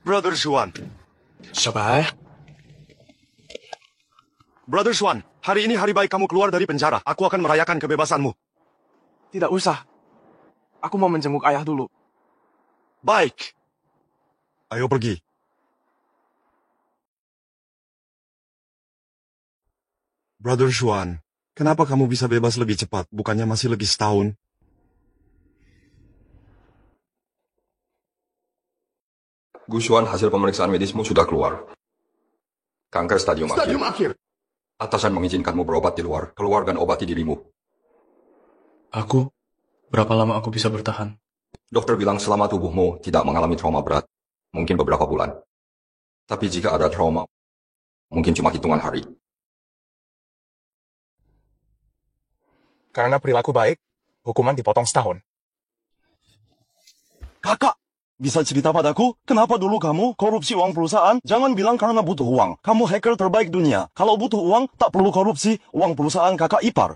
Brother Swan. Siapa? Brother Swan, hari ini hari baik kamu keluar dari penjara. Aku akan merayakan kebebasanmu. Tidak usah. Aku mau menjenguk ayah dulu. Baik. Ayo pergi. Brother Swan, kenapa kamu bisa bebas lebih cepat? Bukannya masih lagi setahun? Gus Swan, hasil pemeriksaan medismu sudah keluar. Kanker stadium akhir. Atasan mengizinkanmu berobat di luar. Keluar dan obati dirimu. Aku? Berapa lama aku bisa bertahan? Dokter bilang selama tubuhmu tidak mengalami trauma berat. Mungkin beberapa bulan. Tapi jika ada trauma, mungkin cuma hitungan hari. Karena perilaku baik, hukuman dipotong setahun. Kakak, bisa cerita padaku, kenapa dulu kamu korupsi uang perusahaan? Jangan bilang karena butuh uang. Kamu hacker terbaik dunia. Kalau butuh uang, tak perlu korupsi uang perusahaan kakak ipar.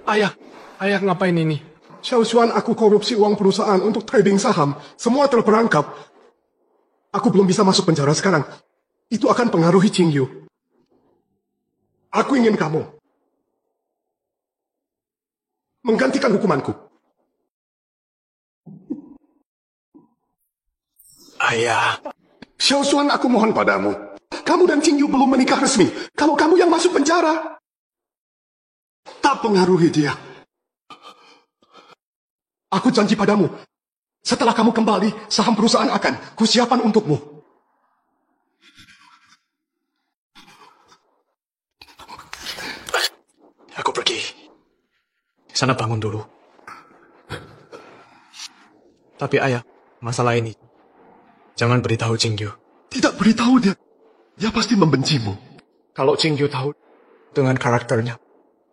Ayah ngapain ini? Xiaoshuan, aku korupsi uang perusahaan untuk trading saham. Semua terperangkap. Aku belum bisa masuk penjara sekarang. Itu akan pengaruhi Qingyu. Aku ingin kamu menggantikan hukumanku. Ayah. Xiaoshuan, aku mohon padamu. Kamu dan Qingyu belum menikah resmi. Kalau kamu yang masuk penjara, tak pengaruhi dia. Aku janji padamu, setelah kamu kembali, saham perusahaan akan kusiapkan untukmu. Aku pergi. Sana bangun dulu. Tapi ayah, masalah ini jangan beritahu Qingyu. Tidak beritahu dia. Dia pasti membencimu. Kalau Qingyu tahu dengan karakternya,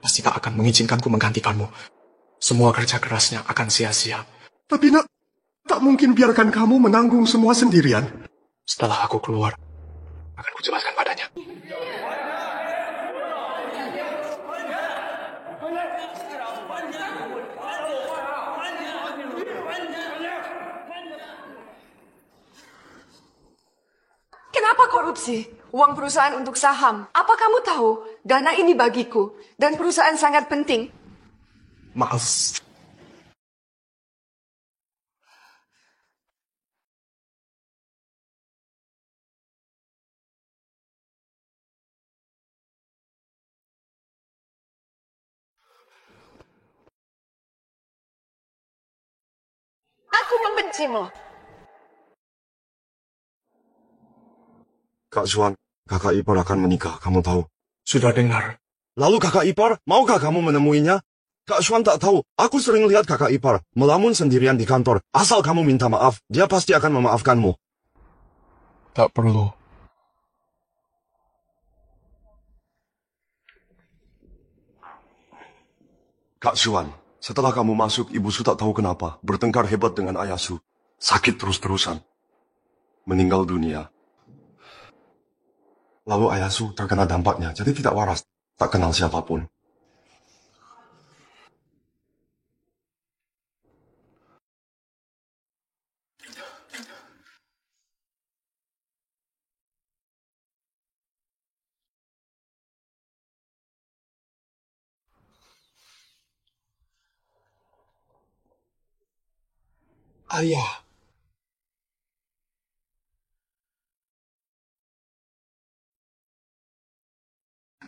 pasti tak akan mengizinkanku menggantikanmu. Semua kerja kerasnya akan sia-sia. Tapi nak, tak mungkin biarkan kamu menanggung semua sendirian. Setelah aku keluar, akan kujelaskan padanya. Kenapa korupsi? Uang perusahaan untuk saham. Apa kamu tahu? Dana ini bagiku. Dan perusahaan sangat penting. Maaf. Aku membencimu. Kak Swan, kakak ipar akan menikah, kamu tahu. Sudah dengar. Lalu kakak ipar, maukah kamu menemuinya? Kak Swan tak tahu, aku sering lihat kakak ipar melamun sendirian di kantor. Asal kamu minta maaf, dia pasti akan memaafkanmu. Tak perlu. Kak Swan, setelah kamu masuk, ibu Su tak tahu kenapa, bertengkar hebat dengan ayah Su. Sakit terus-terusan. Meninggal dunia. Lalu ayah Su terkena dampaknya, jadi tidak waras, tak kenal siapapun. Ayah.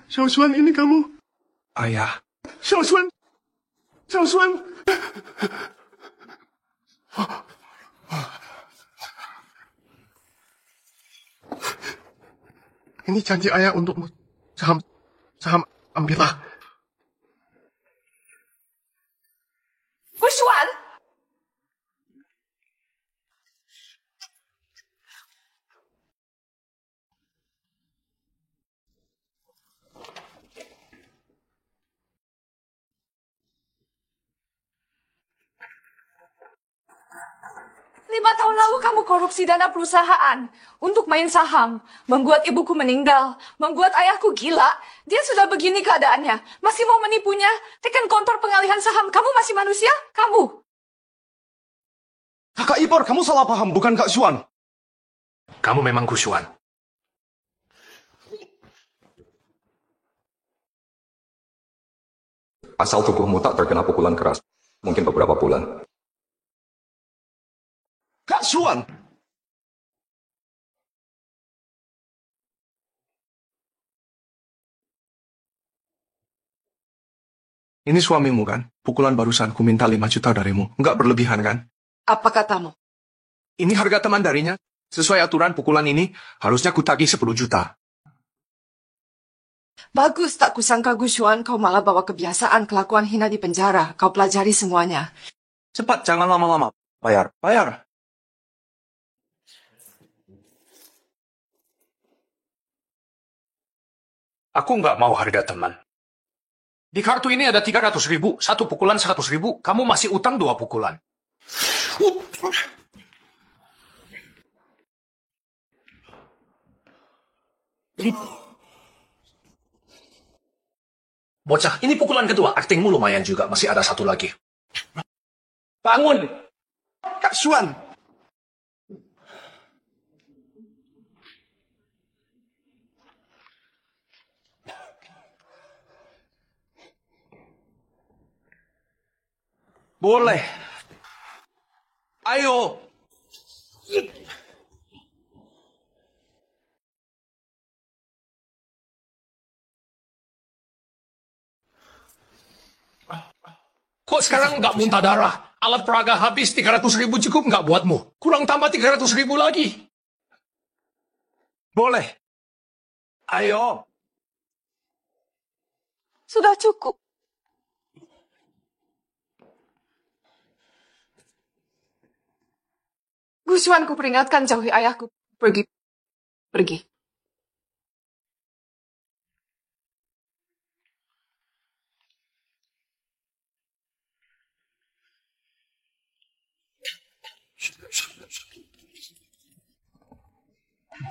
Xiaoshuan, ini kamu. Ayah. Xiaoshuan. Xiaoshuan. Ini janji ayah untukmu. Saham ambillah. Kuswan! Lima tahun lalu kamu korupsi dana perusahaan untuk main saham, membuat ibuku meninggal, membuat ayahku gila. Dia sudah begini keadaannya, masih mau menipunya, tekan kontor pengalihan saham. Kamu masih manusia? Kamu Kakak ipar, kamu salah paham, bukan Kak Xuan. Kamu memang Gusuan. Asal tubuhmu tak terkena pukulan keras, mungkin beberapa bulan. Kak Xuan! Ini suamimu kan? Pukulan barusan ku minta 5 juta darimu. Enggak berlebihan kan? Apa katamu? Ini harga teman darinya. Sesuai aturan pukulan ini, harusnya ku tagih 10 juta. Bagus, tak kusangka Gusuan kau malah bawa kebiasaan kelakuan hina di penjara. Kau pelajari semuanya. Cepat, jangan lama-lama. Bayar, bayar. Aku nggak mau harga teman. Di kartu ini ada 300.000, satu pukulan 100.000, kamu masih utang 2 pukulan. Bocah, ini pukulan kedua. Aktingmu lumayan juga, masih ada satu lagi. Bangun! Kak Xuan! Boleh. Ayo. Kok sekarang nggak muntah darah? Alat peraga habis 300.000 cukup nggak buatmu? Kurang tambah 300.000 lagi. Boleh. Ayo. Sudah cukup. Gusuan, ku peringatkan, jauhi ayahku. Pergi. Pergi.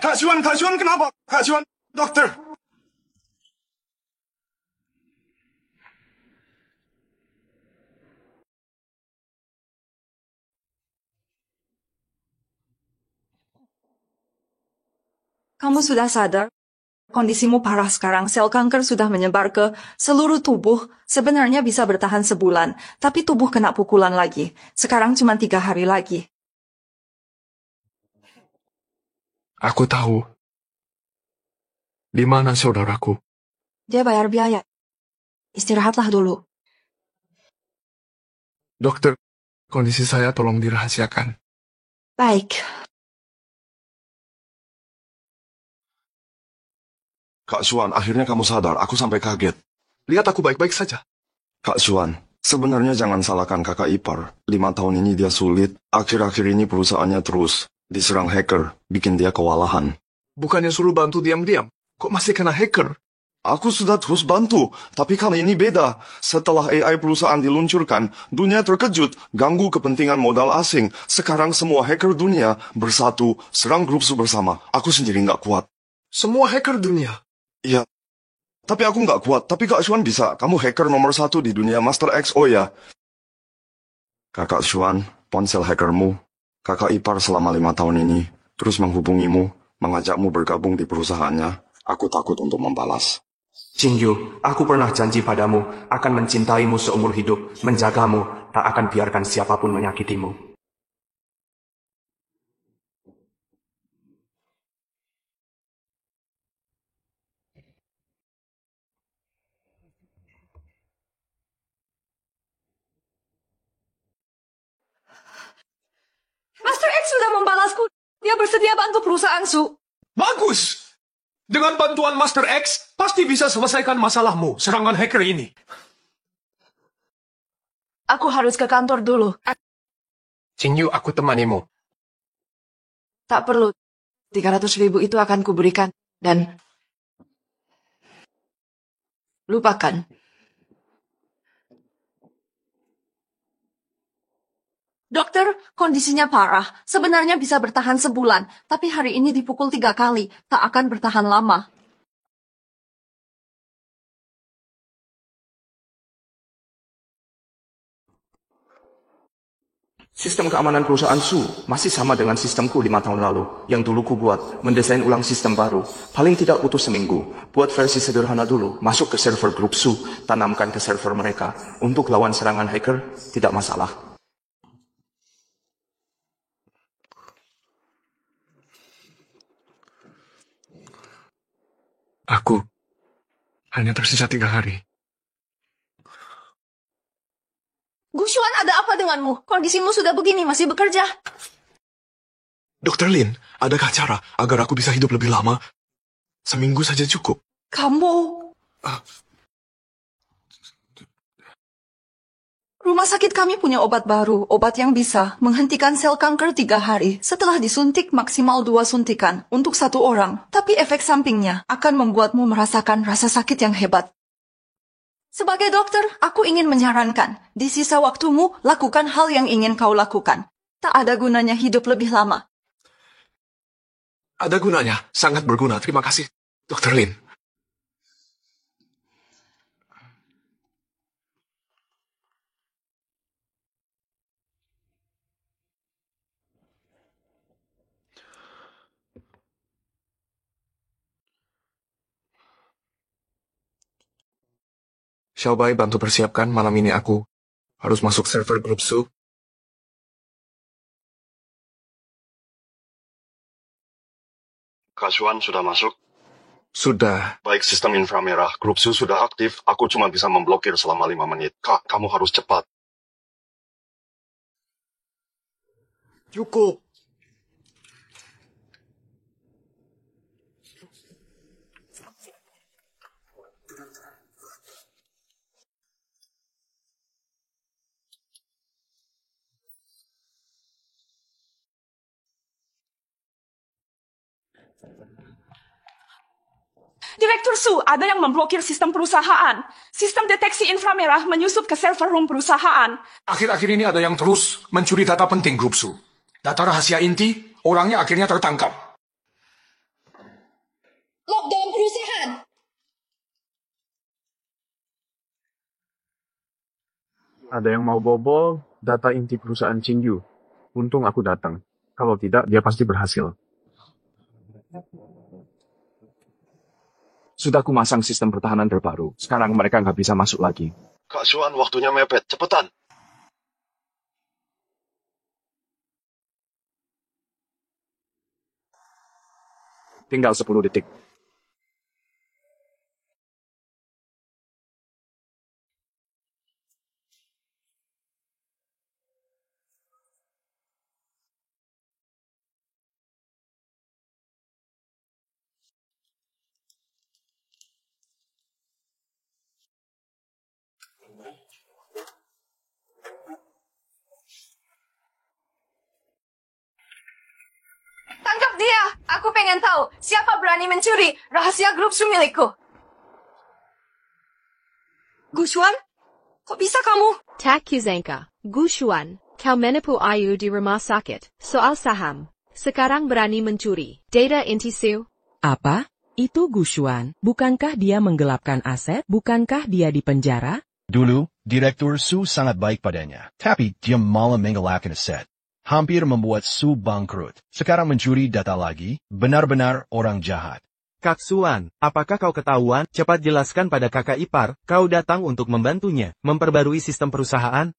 Kak Xuan kenapa? Kak Xuan, dokter. Kamu sudah sadar? Kondisimu parah sekarang. Sel kanker sudah menyebar ke seluruh tubuh. Sebenarnya bisa bertahan sebulan, tapi tubuh kena pukulan lagi. Sekarang cuma 3 hari lagi. Aku tahu. Di mana saudaraku? Dia bayar biaya. Istirahatlah dulu. Dokter, kondisi saya tolong dirahasiakan. Baik. Kak Xuan, akhirnya kamu sadar. Aku sampai kaget. Lihat aku baik-baik saja. Kak Xuan, sebenarnya jangan salahkan kakak ipar. 5 tahun ini dia sulit. Akhir-akhir ini perusahaannya terus diserang hacker, bikin dia kewalahan. Bukannya suruh bantu diam-diam. Kok masih kena hacker? Aku sudah terus bantu, tapi kali ini beda. Setelah AI perusahaan diluncurkan, dunia terkejut, ganggu kepentingan modal asing. Sekarang semua hacker dunia bersatu, serang grup bersama. Aku sendiri nggak kuat. Semua hacker dunia. Iya, tapi aku nggak kuat. Tapi Kak Xuan bisa. Kamu hacker nomor 1 di dunia Master X, oh ya. Kakak Xuan, ponsel hackermu, kakak ipar selama 5 tahun ini, terus menghubungimu, mengajakmu bergabung di perusahaannya. Aku takut untuk membalas. Jingyu, aku pernah janji padamu akan mencintaimu seumur hidup, menjagamu, tak akan biarkan siapapun menyakitimu. Master X sudah membalasku. Dia bersedia bantu perusahaan Su. Bagus! Dengan bantuan Master X, pasti bisa selesaikan masalahmu, serangan hacker ini. Aku harus ke kantor dulu. Jingyu, aku temanimu. Tak perlu. 300.000 itu akan kuberikan. Dan lupakan. Dokter, kondisinya parah. Sebenarnya bisa bertahan sebulan, tapi hari ini dipukul 3 kali. Tak akan bertahan lama. Sistem keamanan perusahaan Su masih sama dengan sistemku 5 tahun lalu. Yang dulu ku buat, mendesain ulang sistem baru. Paling tidak butuh seminggu. Buat versi sederhana dulu, masuk ke server grup Su, tanamkan ke server mereka. Untuk lawan serangan hacker, tidak masalah. Aku hanya tersisa 3 hari. Gushuan, ada apa denganmu? Kondisimu sudah begini, masih bekerja? Dr. Lin, adakah cara agar aku bisa hidup lebih lama? Seminggu saja cukup. Kamu... Rumah sakit kami punya obat baru, obat yang bisa menghentikan sel kanker 3 hari. Setelah disuntik maksimal 2 suntikan untuk 1 orang. Tapi efek sampingnya akan membuatmu merasakan rasa sakit yang hebat. Sebagai dokter, aku ingin menyarankan, di sisa waktumu, lakukan hal yang ingin kau lakukan. Tak ada gunanya hidup lebih lama. Ada gunanya, sangat berguna. Terima kasih, Dr. Lin. Xiaobai bantu persiapkan malam ini aku harus masuk server grup Su. Kak Xuan sudah masuk? Sudah. Baik, sistem inframerah. Grup Su sudah aktif. Aku cuma bisa memblokir selama 5 menit. Kak, kamu harus cepat. Cukup. Direktur Su, ada yang memblokir sistem perusahaan. Sistem deteksi inframerah menyusup ke server room perusahaan. Akhir-akhir ini ada yang terus mencuri data penting grup Su. Data rahasia inti, orangnya akhirnya tertangkap. Lockdown perusahaan. Ada yang mau bobol data inti perusahaan Qingyu. Untung aku datang. Kalau tidak, dia pasti berhasil. Sudah ku masang sistem pertahanan terbaru. Sekarang mereka nggak bisa masuk lagi. Kak Xuan, waktunya mepet. Cepetan. Tinggal 10 detik. Tangkap dia! Aku pengen tahu siapa berani mencuri rahasia grup Su milikku. Gushuan, kok bisa kamu? Tak Kuzanka, Gushuan, kau menipu Ayu di rumah sakit, soal saham. Sekarang berani mencuri data inti Su. Apa? Itu Gushuan. Bukankah dia menggelapkan aset? Bukankah dia di penjara? Dulu, Direktur Su sangat baik padanya. Tapi dia malah menggelapkan aset. Hampir membuat Su bangkrut. Sekarang mencuri data lagi, benar-benar orang jahat. Kak Xuan, apakah kau ketahuan? Cepat jelaskan pada kakak ipar, kau datang untuk membantunya, memperbarui sistem perusahaan?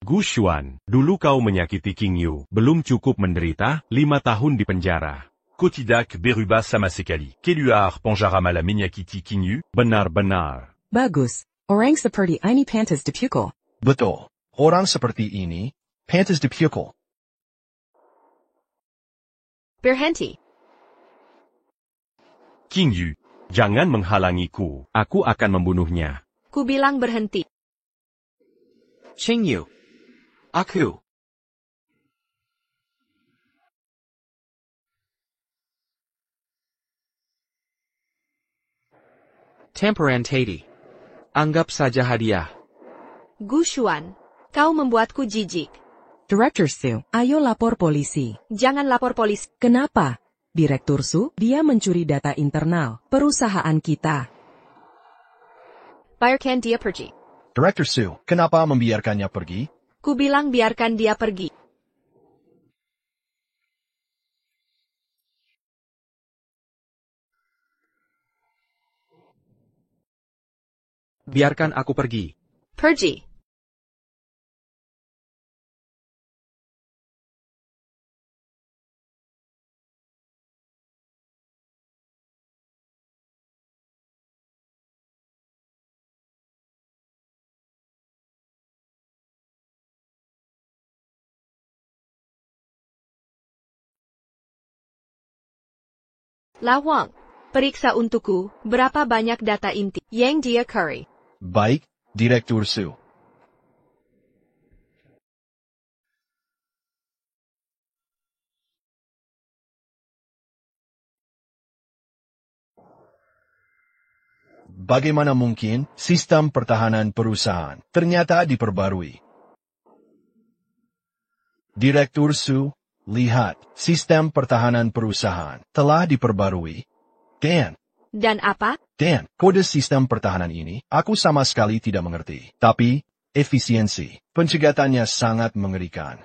Gushuan, dulu kau menyakiti Qingyu, belum cukup menderita, 5 tahun di penjara. Kau tidak berubah sama sekali. Keluar penjara malah menyakiti Qingyu, benar-benar. Bagus. Orang seperti ini pantas dipukul. Betul. Orang seperti ini, pantas dipukul. Berhenti. Qingyu, jangan menghalangiku. Aku akan membunuhnya. Ku bilang berhenti. Qingyu. Aku. Temperan Tati. Anggap saja hadiah. Gushuan, kau membuatku jijik. Director Su, ayo lapor polisi. Jangan lapor polisi. Kenapa? Direktur Su, dia mencuri data internal perusahaan kita. Biarkan dia pergi. Direktur Su, kenapa membiarkannya pergi? Ku bilang biarkan dia pergi. Biarkan aku pergi. Pergi. Lawang, periksa untukku, berapa banyak data inti yang dia cari. Baik, Direktur Su. Bagaimana mungkin sistem pertahanan perusahaan ternyata diperbarui? Direktur Su, lihat, sistem pertahanan perusahaan telah diperbarui. Dan apa? Dan, kode sistem pertahanan ini, aku sama sekali tidak mengerti. Tapi, efisiensi pencegahannya sangat mengerikan.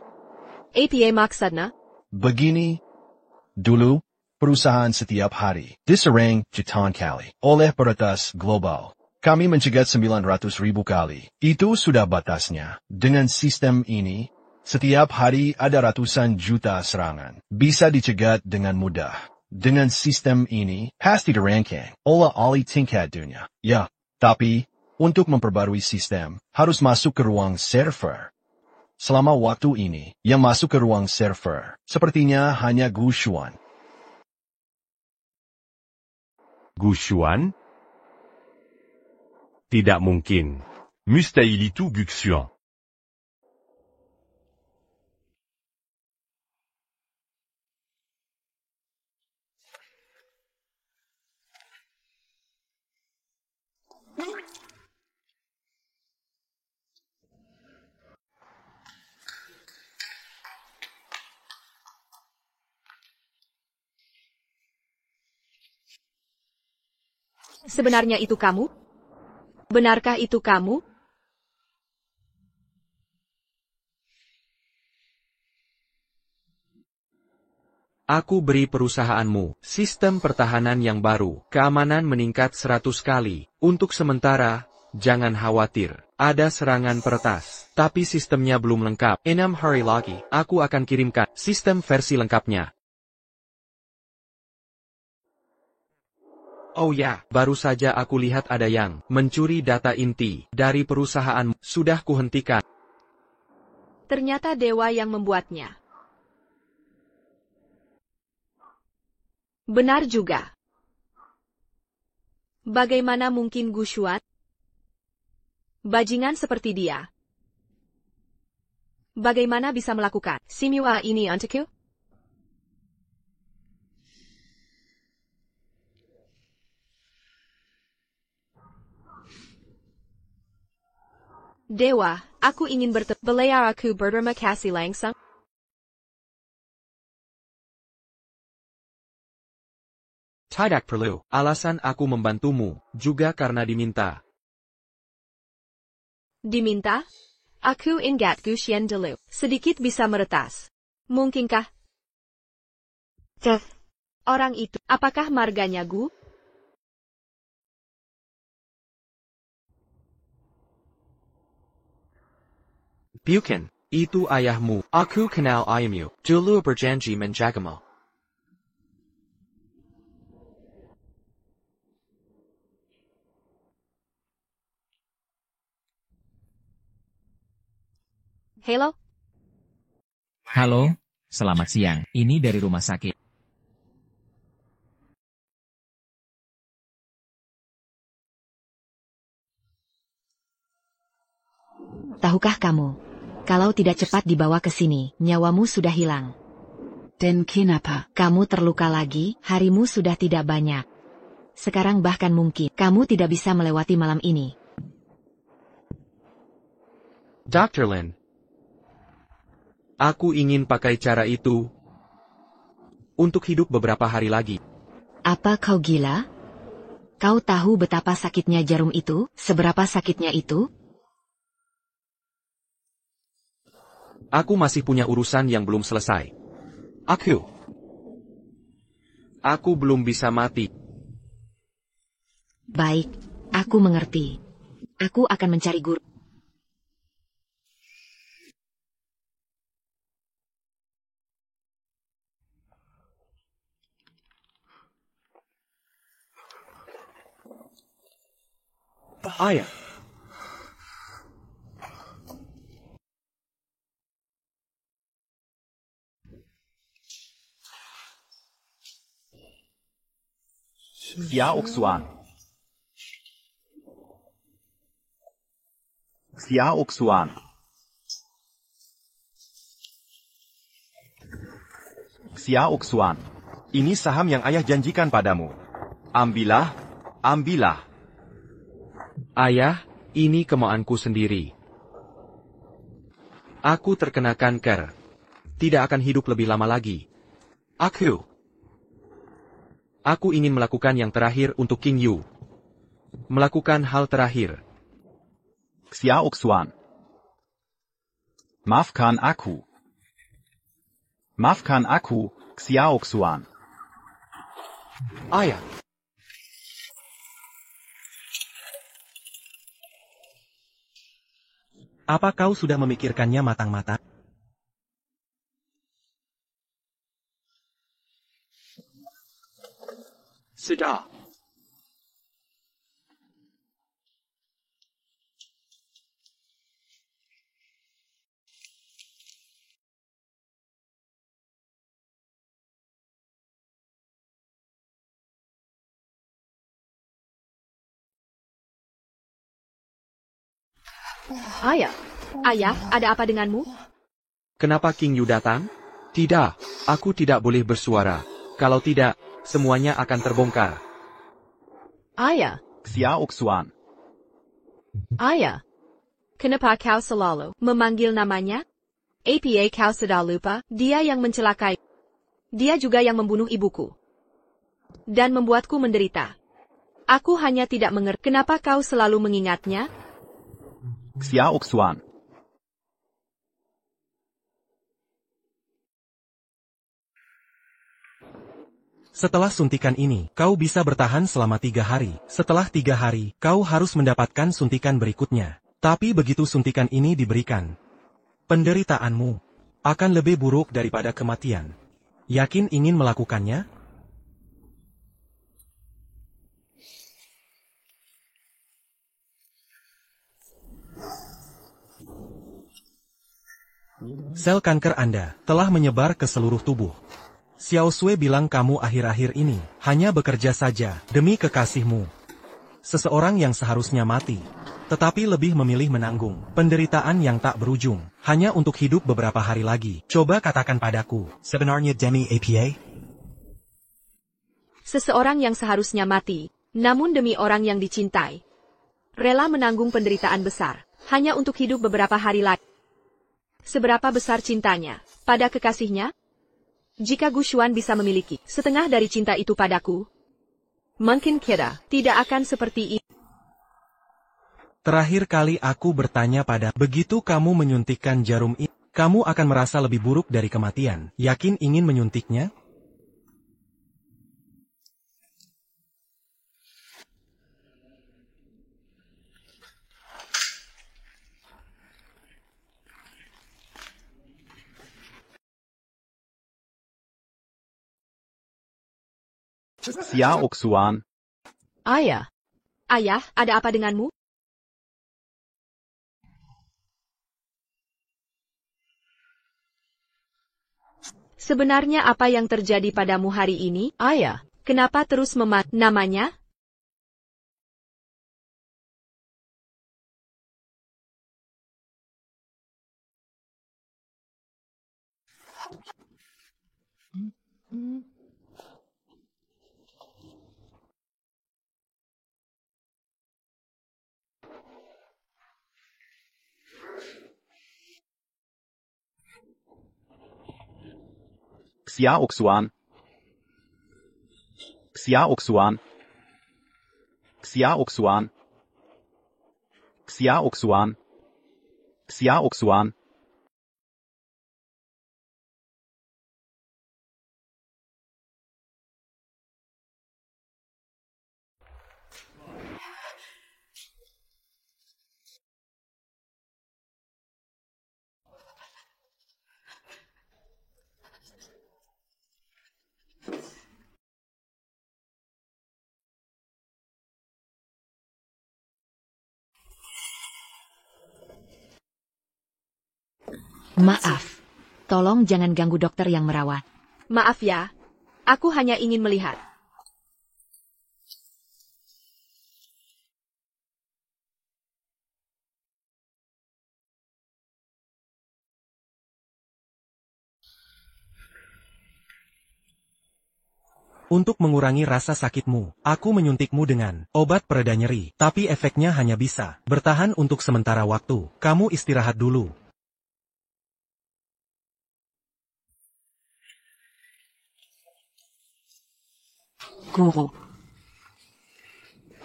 Apa maksudnya? Begini, dulu, perusahaan setiap hari diserang jutaan kali oleh peretas global. Kami mencegat 900.000 kali. Itu sudah batasnya. Dengan sistem ini, setiap hari ada ratusan juta serangan. Bisa dicegat dengan mudah. Dengan sistem ini, pasti dirancang oleh ahli tingkat dunia. Ya, tapi, untuk memperbarui sistem, harus masuk ke ruang server. Selama waktu ini, yang masuk ke ruang server, sepertinya hanya Gu Xuan. Gu Xuan? Tidak mungkin. Mustahil itu Gu Xuan. Sebenarnya itu kamu? Benarkah itu kamu? Aku beri perusahaanmu sistem pertahanan yang baru. Keamanan meningkat 100 kali. Untuk sementara, jangan khawatir. Ada serangan peretas. Tapi sistemnya belum lengkap. 6 hari lagi, aku akan kirimkan sistem versi lengkapnya. Oh ya, baru saja aku lihat ada yang mencuri data inti dari perusahaanmu. Sudah kuhentikan. Ternyata dewa yang membuatnya. Benar juga. Bagaimana mungkin Gu Xuan? Bajingan seperti dia. Bagaimana bisa melakukan simua ini untukku? Dewa, aku ingin bertemu. Boleh aku berterima kasih langsung? Tidak perlu. Alasan aku membantumu, juga karena diminta. Diminta? Aku ingat Gu Xuan dulu. Sedikit bisa meretas. Mungkinkah? Orang itu, apakah marganya Gu? Bukan, itu ayahmu. Aku kenal ayahmu. Dulu berjanji menjagamu. Halo? Halo, selamat siang. Ini dari rumah sakit. Tahukah kamu? Kalau tidak cepat dibawa ke sini, nyawamu sudah hilang. Dan kenapa? Kamu terluka lagi, harimu sudah tidak banyak. Sekarang bahkan mungkin, kamu tidak bisa melewati malam ini. Dr. Lin. Aku ingin pakai cara itu untuk hidup beberapa hari lagi. Apa kau gila? Kau tahu betapa sakitnya jarum itu? Seberapa sakitnya itu? Aku masih punya urusan yang belum selesai. Aku belum bisa mati. Baik, aku mengerti. Aku akan mencari guru. Ayah. Xiaoxuan. Xiaoxuan. Xiaoxuan. Ini saham yang ayah janjikan padamu. Ambillah, ambillah. Ayah, ini kemauanku sendiri. Aku terkena kanker. Tidak akan hidup lebih lama lagi. Aku ingin melakukan yang terakhir untuk King Yu. Melakukan hal terakhir. Xiaoxuan. Maafkan aku. Maafkan aku, Xiaoxuan. Ayah. Apa kau sudah memikirkannya matang-matang? Sudah. Ayah, ada apa denganmu? Kenapa King Yu datang? Tidak, aku tidak boleh bersuara. Kalau tidak, semuanya akan terbongkar. Ayah, Xiaoxuan. Ayah. Kenapa kau selalu memanggil namanya? Apa kau sudah lupa? Dia yang mencelakai. Dia juga yang membunuh ibuku. Dan membuatku menderita. Aku hanya tidak mengerti kenapa kau selalu mengingatnya. Xiaoxuan. Setelah suntikan ini, kau bisa bertahan selama 3 hari. Setelah 3 hari, kau harus mendapatkan suntikan berikutnya. Tapi begitu suntikan ini diberikan, penderitaanmu akan lebih buruk daripada kematian. Yakin ingin melakukannya? Sel kanker Anda telah menyebar ke seluruh tubuh. Xiao Sui bilang kamu akhir-akhir ini hanya bekerja saja demi kekasihmu. Seseorang yang seharusnya mati, tetapi lebih memilih menanggung penderitaan yang tak berujung, hanya untuk hidup beberapa hari lagi. Coba katakan padaku, sebenarnya demi apa? Seseorang yang seharusnya mati, namun demi orang yang dicintai. Rela menanggung penderitaan besar, hanya untuk hidup beberapa hari lagi. Seberapa besar cintanya pada kekasihnya? Jika Gu Xuan bisa memiliki setengah dari cinta itu padaku, mungkin kira tidak akan seperti ini. Terakhir kali aku bertanya pada, begitu kamu menyuntikkan jarum ini, kamu akan merasa lebih buruk dari kematian. Yakin ingin menyuntiknya? Xiaoxuan. Ayah, ada apa denganmu? Sebenarnya apa yang terjadi padamu hari ini? Ayah, kenapa terus namanya? Xiaoxuan. Xiaoxuan. Xiaoxuan. Xiaoxuan. Xiaoxuan. Maaf. Tolong jangan ganggu dokter yang merawat. Maaf ya. Aku hanya ingin melihat. Untuk mengurangi rasa sakitmu, aku menyuntikmu dengan obat pereda nyeri, tapi efeknya hanya bisa bertahan untuk sementara waktu. Kamu istirahat dulu. Guru.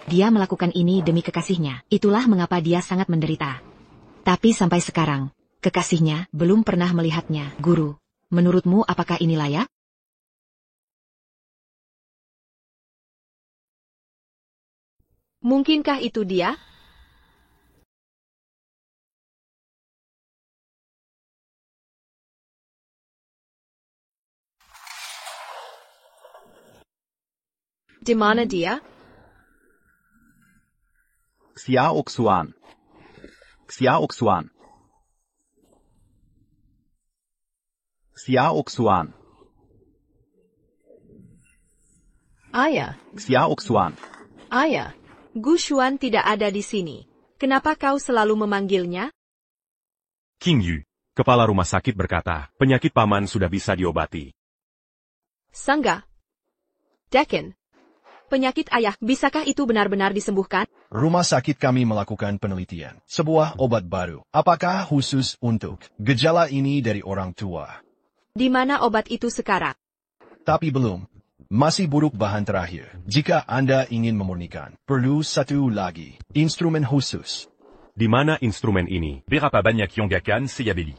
Dia melakukan ini demi kekasihnya. Itulah mengapa dia sangat menderita. Tapi sampai sekarang, kekasihnya belum pernah melihatnya. Guru, menurutmu apakah ini layak? Mungkinkah itu dia? Di mana dia? Xiaoxuan. Xiaoxuan. Xiaoxuan. Ayah. Xiaoxuan. Ayah. Gu Xuan tidak ada di sini. Kenapa kau selalu memanggilnya? King Yu, kepala rumah sakit berkata, penyakit paman sudah bisa diobati. Sangga. Dekin. Penyakit ayah, bisakah itu benar-benar disembuhkan? Rumah sakit kami melakukan penelitian. Sebuah obat baru. Apakah khusus untuk gejala ini dari orang tua? Di mana obat itu sekarang? Tapi belum. Masih buruk bahan terakhir. Jika Anda ingin memurnikan, perlu satu lagi. Instrumen khusus. Di mana instrumen ini? Berapa banyak yang akan saya beli?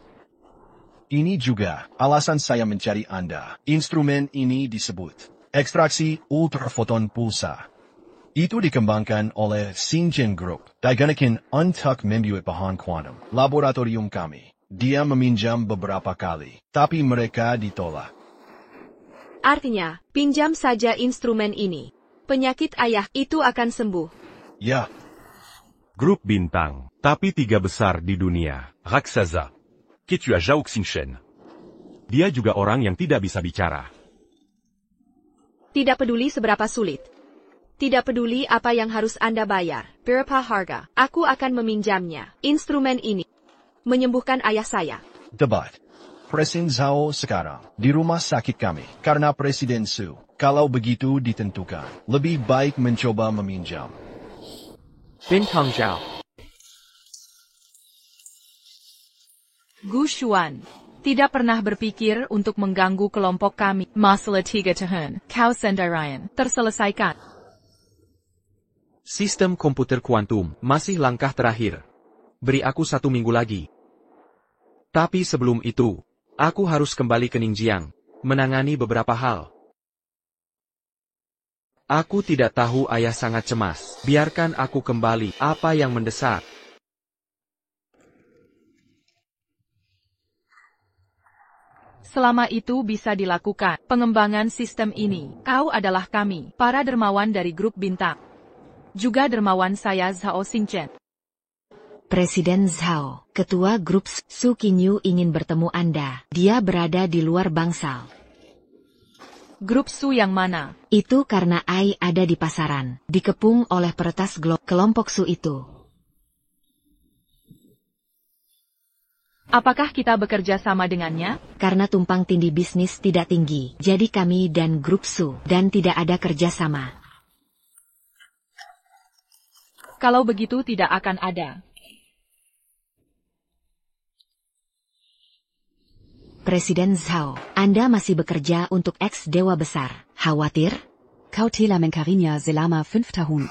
Ini juga alasan saya mencari Anda. Instrumen ini disebut ekstraksi ultrafoton pulsa. Itu dikembangkan oleh Xinjiang Group. Digunakan untuk membuat bahan kuantum. Laboratorium kami. Dia meminjam beberapa kali, tapi mereka ditolak. Artinya, pinjam saja instrumen ini. Penyakit ayah itu akan sembuh. Ya. Grup bintang, tapi 3 besar di dunia. Raksasa. Ketua Zhao Xingshen. Dia juga orang yang tidak bisa bicara. Tidak peduli seberapa sulit. Tidak peduli apa yang harus Anda bayar. Berapa harga, aku akan meminjamnya. Instrumen ini menyembuhkan ayah saya. Debat. Presiden Zhao sekarang di rumah sakit kami karena Presiden Su. Kalau begitu ditentukan, lebih baik mencoba meminjam. Bintang Zhao. Gu Xuan tidak pernah berpikir untuk mengganggu kelompok kami. Masalah 3 tahun, kau sendirian, terselesaikan. Sistem komputer kuantum masih langkah terakhir. Beri aku 1 minggu lagi. Tapi sebelum itu, aku harus kembali ke Ningjiang, menangani beberapa hal. Aku tidak tahu ayah sangat cemas. Biarkan aku kembali. Apa yang mendesak? Selama itu bisa dilakukan pengembangan sistem ini. Kau adalah kami, para dermawan dari grup bintang. Juga dermawan saya Zhao Xingchen. Presiden Zhao, ketua grup Su Qingyu ingin bertemu Anda. Dia berada di luar bangsal. Grup Su yang mana? Itu karena Ai ada di pasaran, dikepung oleh peretas kelompok Su itu. Apakah kita bekerja sama dengannya? Karena tumpang tindih bisnis tidak tinggi, jadi kami dan grup Su, dan tidak ada kerjasama. Kalau begitu tidak akan ada. Presiden Zhao, Anda masih bekerja untuk ex-dewa besar. Khawatir? Kau telah mengkarinya selama 5 tahun.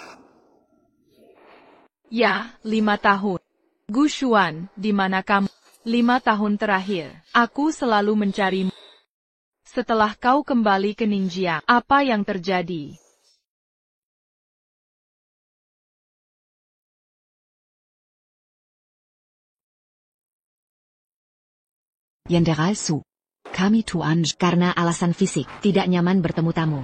Ya, 5 tahun. Gu Xuan, di mana kamu? 5 tahun terakhir, aku selalu mencarimu. Setelah kau kembali ke Ningjiang, apa yang terjadi? Jenderal Su. Kami tuan. Karena alasan fisik, tidak nyaman bertemu tamu.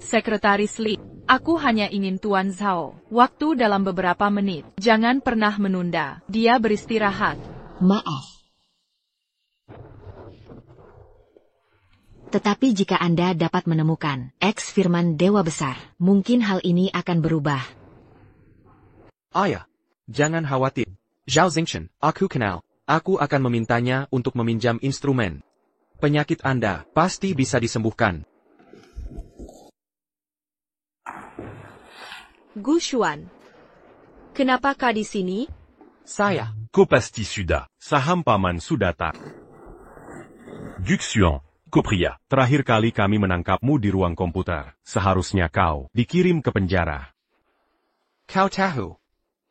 Sekretaris Li, aku hanya ingin Tuan Zhao. Waktu dalam beberapa menit. Jangan pernah menunda. Dia beristirahat. Maaf. Tetapi jika Anda dapat menemukan X firman Dewa Besar, mungkin hal ini akan berubah. Ayah, jangan khawatir. Zhao Zingshen, aku kenal. Aku akan memintanya untuk meminjam instrumen. Penyakit Anda pasti bisa disembuhkan. Gu Xuan. Kenapakah di sini? Saya. Kau pasti sudah. Saham Paman sudah tak. Guxian, Kopria. Terakhir kali kami menangkapmu di ruang komputer. Seharusnya kau dikirim ke penjara. Kau tahu.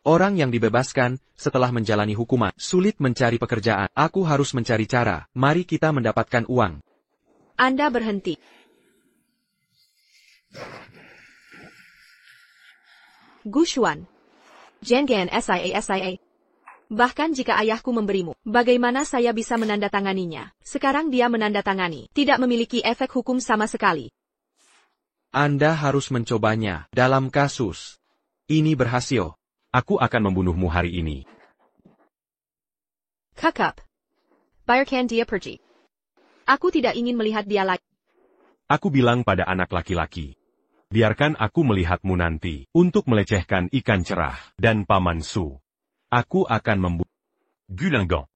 Orang yang dibebaskan setelah menjalani hukuman sulit mencari pekerjaan. Aku harus mencari cara. Mari kita mendapatkan uang. Anda berhenti. Gu Xuan. Zhengan SIA. Bahkan jika ayahku memberimu, bagaimana saya bisa menandatanganinya? Sekarang dia menandatangani, tidak memiliki efek hukum sama sekali. Anda harus mencobanya. Dalam kasus ini berhasil, aku akan membunuhmu hari ini. Kakak. Biarkan dia pergi. Aku tidak ingin melihat dia lagi. Aku bilang pada anak laki-laki. Biarkan aku melihatmu nanti, untuk melecehkan ikan cerah, dan Paman Su. Aku akan membunuh. Gulingan.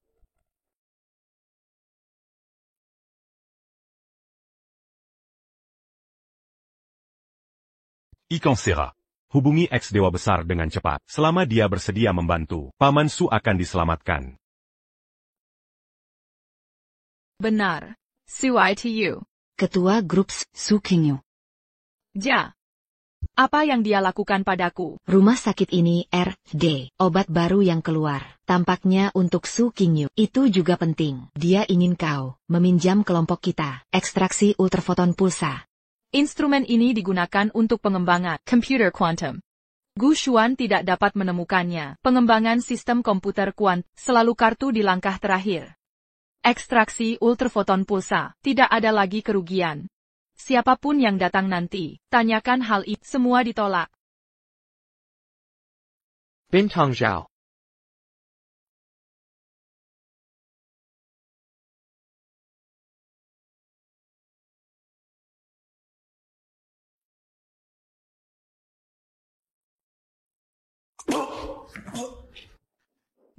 Ikan Sera. Hubungi X Dewa Besar dengan cepat. Selama dia bersedia membantu, Paman Su akan diselamatkan. Benar. Suai to you. Ketua grup Su Qingyu. Ja. Apa yang dia lakukan padaku? Rumah sakit ini RD, obat baru yang keluar. Tampaknya untuk Su Qingyu. Itu juga penting. Dia ingin kau meminjam kelompok kita. Ekstraksi ultrafoton pulsa. Instrumen ini digunakan untuk pengembangan komputer kuantum. Gu Xuan tidak dapat menemukannya. Pengembangan sistem komputer kuantum selalu kartu di langkah terakhir. Ekstraksi ultrafoton pulsa. Tidak ada lagi kerugian. Siapapun yang datang nanti, tanyakan hal itu. Semua ditolak. Bintang Zhao.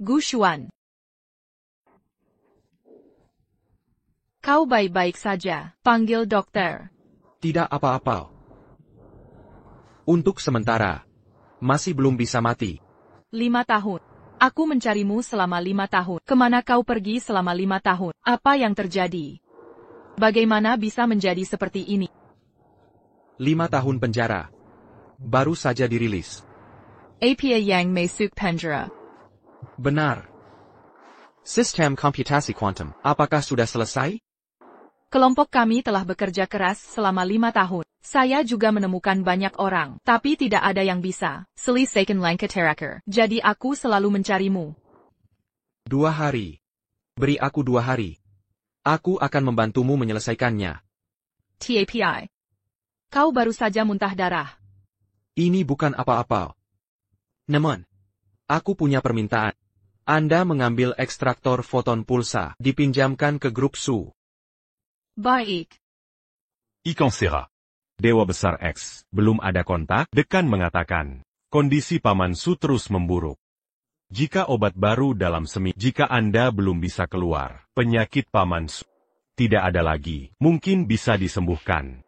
Gu Xuan. Kau baik-baik saja, panggil dokter. Tidak apa-apa. Untuk sementara, masih belum bisa mati. 5 tahun. Aku mencarimu selama 5 tahun. Kemana kau pergi selama 5 tahun? Apa yang terjadi? Bagaimana bisa menjadi seperti ini? 5 tahun penjara. Baru saja dirilis. APA yang masuk penjara. Benar. Sistem komputasi kuantum, apakah sudah selesai? Kelompok kami telah bekerja keras selama 5 tahun. Saya juga menemukan banyak orang, tapi tidak ada yang bisa. Selesaikan langkah terakhir. Jadi aku selalu mencarimu. 2 hari. Beri aku 2 hari. Aku akan membantumu menyelesaikannya. TAPI. Kau baru saja muntah darah. Ini bukan apa-apa. Namun, aku punya permintaan. Anda mengambil ekstraktor foton pulsa, dipinjamkan ke grup Su. Baik. Ikan Sera. Dewa Besar X. Belum ada kontak, Dekan mengatakan. Kondisi Paman Su terus memburuk. Jika obat baru dalam jika Anda belum bisa keluar, penyakit Paman Su tidak ada lagi, mungkin bisa disembuhkan.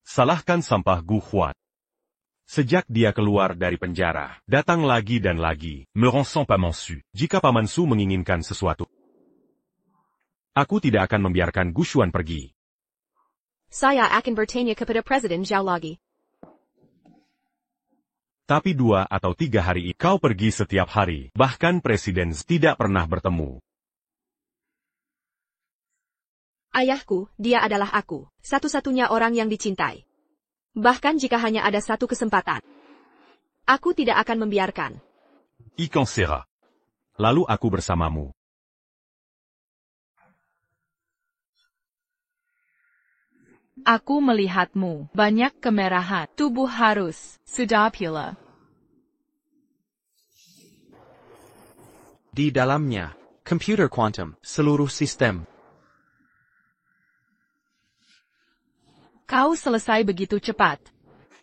Salahkan sampah Gu Xuan. Sejak dia keluar dari penjara, datang lagi dan lagi, me rançon Paman Su. Jika Paman Su menginginkan sesuatu, aku tidak akan membiarkan Gu Xuan pergi. Saya akan bertanya kepada Presiden Zhao lagi. Tapi 2 atau 3 hari kau pergi setiap hari, bahkan Presiden tidak pernah bertemu. Ayahku, dia adalah aku, satu-satunya orang yang dicintai. Bahkan jika hanya ada satu kesempatan, aku tidak akan membiarkan. Ikan Sera. Lalu aku bersamamu. Aku melihatmu. Banyak kemerahan. Tubuh harus sudah pula. Di dalamnya, komputer kuantum, seluruh sistem. Kau selesai begitu cepat.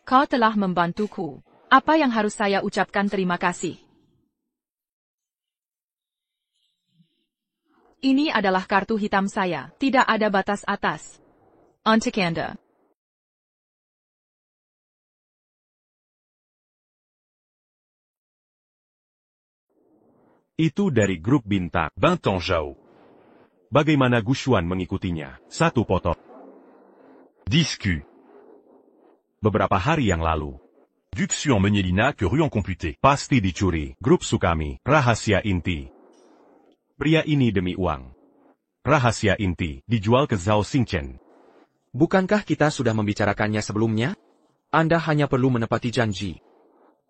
Kau telah membantuku. Apa yang harus saya ucapkan terima kasih? Ini adalah kartu hitam saya. Tidak ada batas atas. Untuk Anda. Itu dari grup bintang Bintang Zhao. Bagaimana Gushuan mengikutinya? Satu foto. Discu. Beberapa hari yang lalu. Duxion Menyelina ke Ruang Computé. Pasti dicuri. Grup Sukami. Rahasia inti. Pria ini demi uang. Rahasia inti dijual ke Zhao Xingchen. Bukankah kita sudah membicarakannya sebelumnya? Anda hanya perlu menepati janji.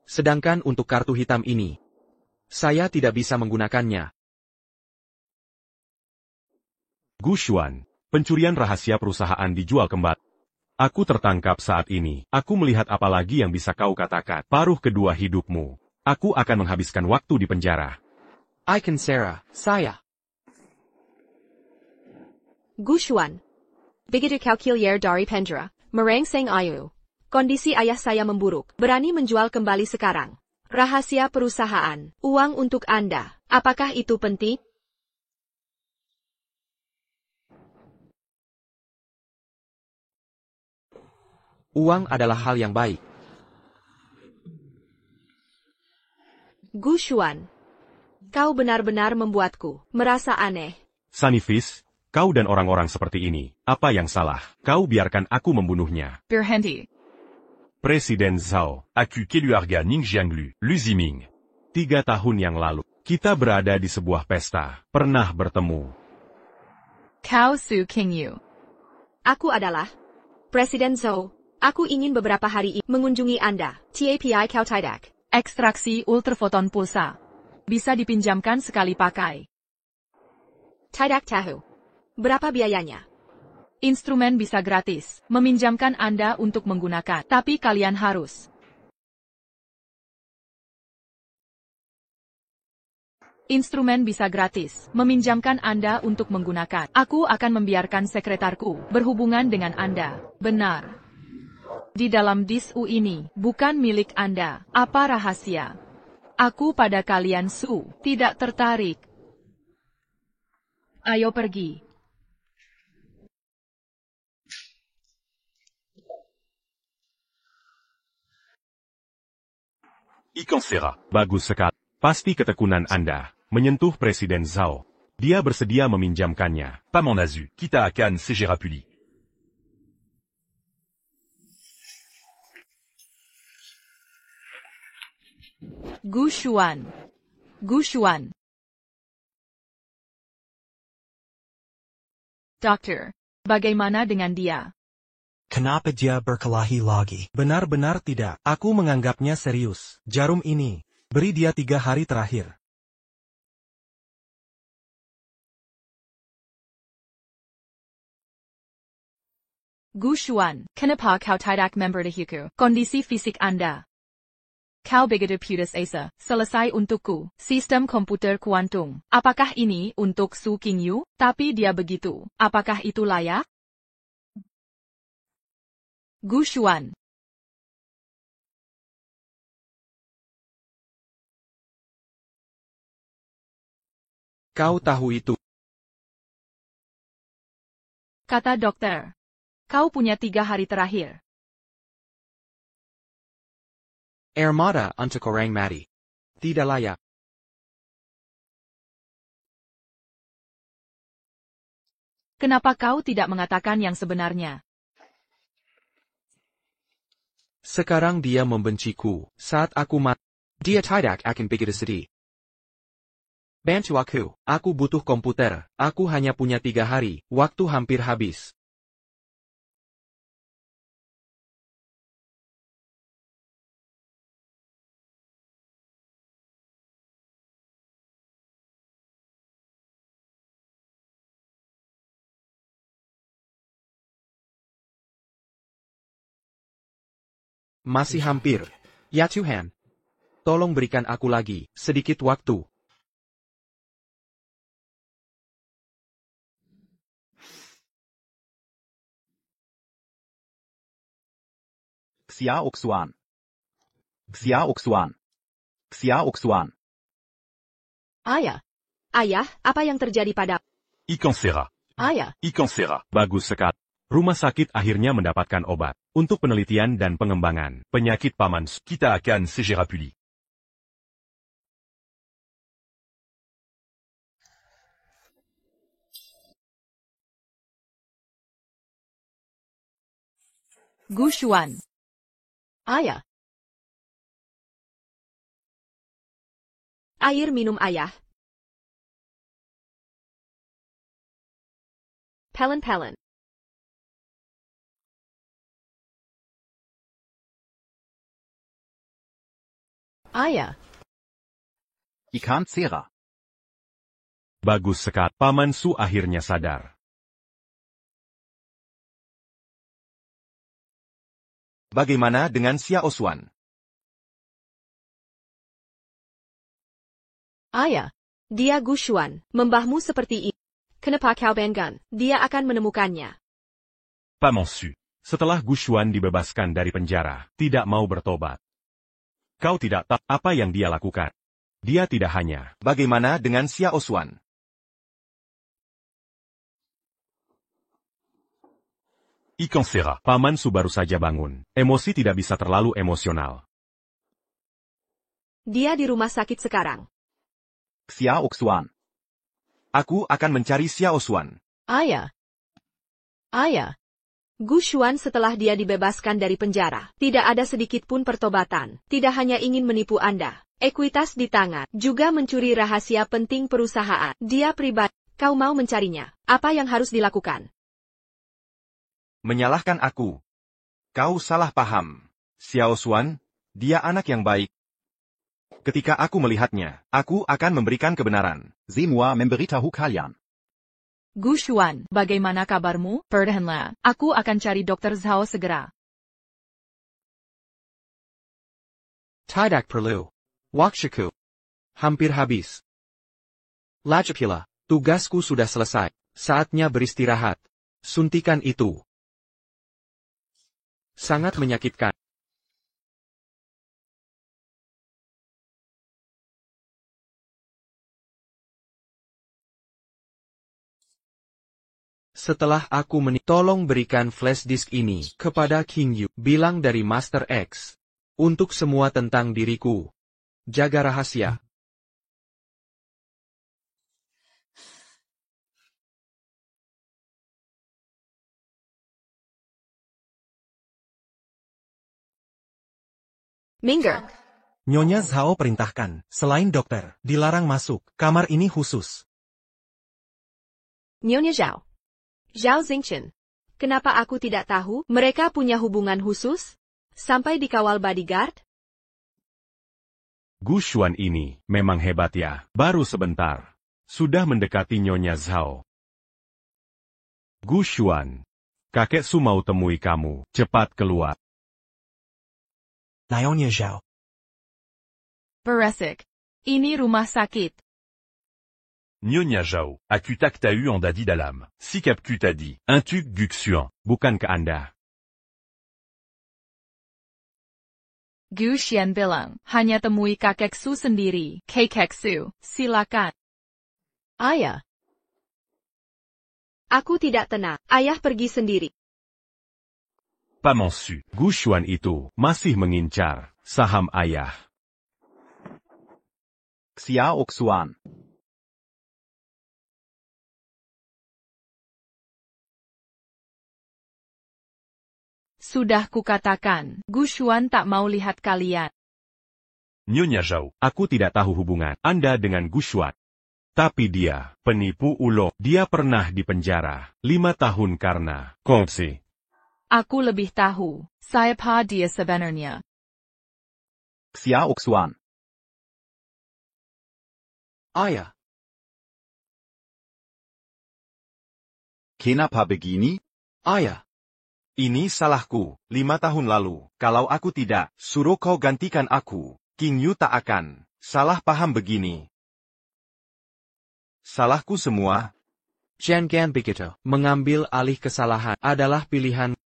Sedangkan untuk kartu hitam ini, saya tidak bisa menggunakannya. Gushuan, pencurian rahasia perusahaan dijual kembali. Aku tertangkap saat ini. Aku melihat apa lagi yang bisa kau katakan. Paruh kedua hidupmu. Aku akan menghabiskan waktu di penjara. Icon Sarah, saya. Gushuan. Begitu kalkulier dari Pendra, merangsang ayu. Kondisi ayah saya memburuk. Berani menjual kembali sekarang. Rahasia perusahaan. Uang untuk Anda. Apakah itu penting? Uang adalah hal yang baik. Gushuan. Kau benar-benar membuatku merasa aneh. Sanifis, kau dan orang-orang seperti ini, apa yang salah? Kau biarkan aku membunuhnya. Berhenti. Presiden Zhao, Aku Keluarga Ning Jianglu, Lu Ziming. 3 tahun yang lalu, kita berada di sebuah pesta, pernah bertemu. Kau Su Qingyu. Aku adalah Presiden Zhou. Aku ingin beberapa hari ini mengunjungi Anda. TAPI Kau Tidak. Ekstraksi ultrafoton pulsa. Bisa dipinjamkan sekali pakai. Tidak tahu. Berapa biayanya? Instrumen bisa gratis. Meminjamkan Anda untuk menggunakan. Tapi kalian harus. Instrumen bisa gratis. Meminjamkan Anda untuk menggunakan. Aku akan membiarkan sekretarku berhubungan dengan Anda. Benar. Di dalam disk ini, bukan milik Anda. Apa rahasia? Aku pada kalian Su, tidak tertarik. Ayo pergi. Icon Sarah. Bagus sekali. Pasti ketekunan Anda menyentuh Presiden Zhao. Dia bersedia meminjamkannya. Pas mon azu. Kita akan segera puli. Gushuan. Gushuan. Dokter, bagaimana dengan dia? Kenapa dia berkelahi lagi? Benar-benar tidak. Aku menganggapnya serius. Jarum ini. Beri dia 3 hari terakhir. Gushuan, kenapa kau tidak memberitahuku kondisi fisik Anda? Kau begitu putus asa. Selesai untukku. Sistem komputer kuantum. Apakah ini untuk Su Qingyu? Tapi dia begitu. Apakah itu layak? Gushuan. Kau tahu itu. Kata dokter. Kau punya 3 hari terakhir. Armada untuk orang mati. Tidak layak. Kenapa kau tidak mengatakan yang sebenarnya? Sekarang dia membenciku. Saat aku mati, dia tidak akan begitu sedih. Bantu aku. Aku butuh komputer. Aku hanya punya 3 hari. Waktu hampir habis. Masih hampir. Ya Tuhan. Tolong berikan aku lagi sedikit waktu. Xia Oxuan. Xia Oxuan. Xia Oxuan. Ayah. Ayah, apa yang terjadi pada... Ikan Sera. Ayah. Ikan Sera. Bagus sekali. Rumah sakit akhirnya mendapatkan obat untuk penelitian dan pengembangan penyakit paman. Kita akan segera pulih. Gushuan. Ayah. Air minum ayah. Pelen-pelen. Ayah. Ikan Sera. Bagus sekali. Paman Su akhirnya sadar. Bagaimana dengan Xia Oswan? Ayah. Dia Gushuan, membahmu seperti ini. Kenapa kau banggan? Dia akan menemukannya. Paman Su. Setelah Gushuan dibebaskan dari penjara, tidak mau bertobat. Kau tidak tahu apa yang dia lakukan. Dia tidak hanya. Bagaimana dengan Xia Oswan? Ikan Sera. Paman Su baru saja bangun. Emosi tidak bisa terlalu emosional. Dia di rumah sakit sekarang. Xia Oxuan. Aku akan mencari Xia Oswan. Ayah. Ayah. Gushuan setelah dia dibebaskan dari penjara, tidak ada sedikit pun pertobatan, tidak hanya ingin menipu Anda, ekuitas di tangan, juga mencuri rahasia penting perusahaan. Dia pribadi, kau mau mencarinya, apa yang harus dilakukan? Menyalahkan aku. Kau salah paham. Xia Oswan, dia anak yang baik. Ketika aku melihatnya, aku akan memberikan kebenaran. Semua memberitahu kalian. Gushuan, bagaimana kabarmu? Perlahanlah, aku akan cari Dr. Zhao segera. Tidak perlu. Waktuku hampir habis. Lagipula, tugasku sudah selesai. Saatnya beristirahat. Suntikan itu sangat menyakitkan. Setelah aku tolong berikan flash disk ini kepada King Yu, bilang dari Master X. Untuk semua tentang diriku. Jaga rahasia. Minggir. Nyonya Zhao perintahkan, selain dokter, dilarang masuk, kamar ini khusus. Nyonya Zhao. Zhao Xingchen. Kenapa aku tidak tahu mereka punya hubungan khusus? Sampai dikawal bodyguard? Gushuan ini memang hebat ya. Baru sebentar. Sudah mendekati Nyonya Zhao. Gushuan. Kakek Su mau temui kamu. Cepat keluar. Nyonya Zhao. Beresik. Ini rumah sakit. Nyonya Zhao, akutak t'as eu en dadi dalam. Sikap ku tadi. Intuk Guxuan. Bukan ke Anda. Gu Xian bilang, hanya temui kakek Su sendiri. Kakek Su, silakan. Ayah. Aku tidak tenang. Ayah pergi sendiri. Paman Su. Gushuan itu masih mengincar saham ayah. Xia Oxuan. Sudah kukatakan, Gushuan tak mau lihat kalian. Nyonya Zhao, aku tidak tahu hubungan Anda dengan Gushuan. Tapi dia, penipu ulo. Dia pernah dipenjara 5 tahun karena korupsi. Aku lebih tahu, siapa dia sebenarnya. Xia Oxuan. Ayah. Kenapa begini? Ayah. Ini salahku, 5 tahun lalu. Kalau aku tidak, suruh kau gantikan aku. King Yu tak akan salah paham begini. Salahku semua. Jangan begitu. Mengambil alih kesalahan adalah pilihan.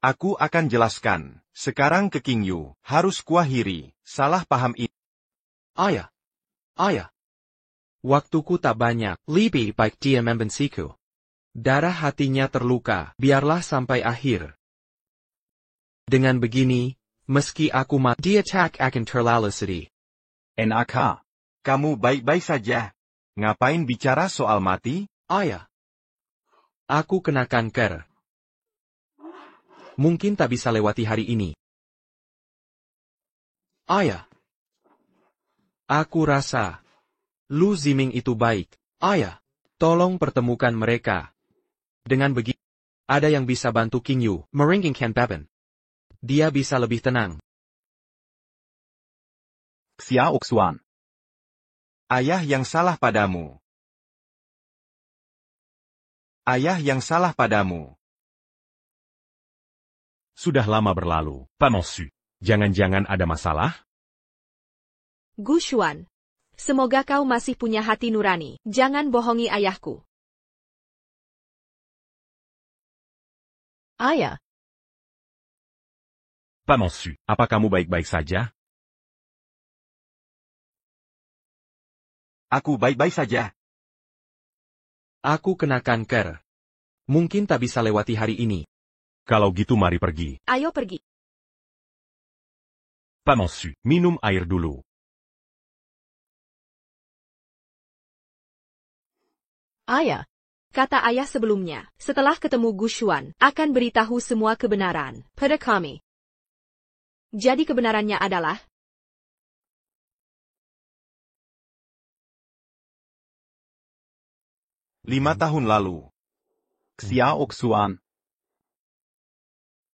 Aku akan jelaskan. Sekarang ke King Yu. Harus kuakhiri. Salah paham ini. Ayah. Waktuku tak banyak. Lebih baik dia membenciku. Darah hatinya terluka. Biarlah sampai akhir. Dengan begini, meski aku mati, dia tak akan terlalu sedih. NAK. Kamu baik-baik saja. Ngapain bicara soal mati? Ayah. Aku kena kanker. Mungkin tak bisa lewati hari ini. Ayah. Aku rasa Lu Ziming itu baik. Ayah, tolong pertemukan mereka. Dengan begitu, ada yang bisa bantu King Yu meringkingkan Papan. Dia bisa lebih tenang. Xiao Xuan. Ayah yang salah padamu. Ayah yang salah padamu. Sudah lama berlalu, Paman Su. Jangan-jangan ada masalah? Gu Xuan. Semoga kau masih punya hati nurani. Jangan bohongi ayahku. Ayah. Paman Su, apa kamu baik-baik saja? Aku baik-baik saja. Aku kena kanker. Mungkin tak bisa lewati hari ini. Kalau gitu mari pergi. Ayo pergi. Paman Su, minum air dulu. Ayah. Kata ayah sebelumnya, setelah ketemu Gu Xuan, akan beritahu semua kebenaran pada kami. Jadi kebenarannya adalah 5 tahun lalu. Xiao Xuan.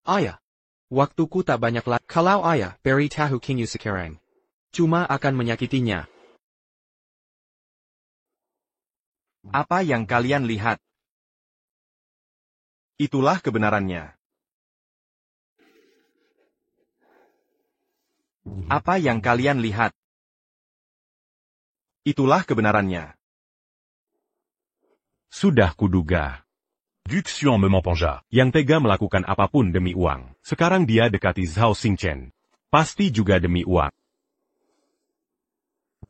Ayah. Waktuku tak banyak lagi. Kalau ayah beritahu King Yu sekarang, cuma akan menyakitinya. Apa yang kalian lihat? Itulah kebenarannya. Apa yang kalian lihat? Itulah kebenarannya. Sudah kuduga. Duke Xuan Memopongja, yang tega melakukan apapun demi uang. Sekarang dia dekati Zhao Xingchen. Pasti juga demi uang.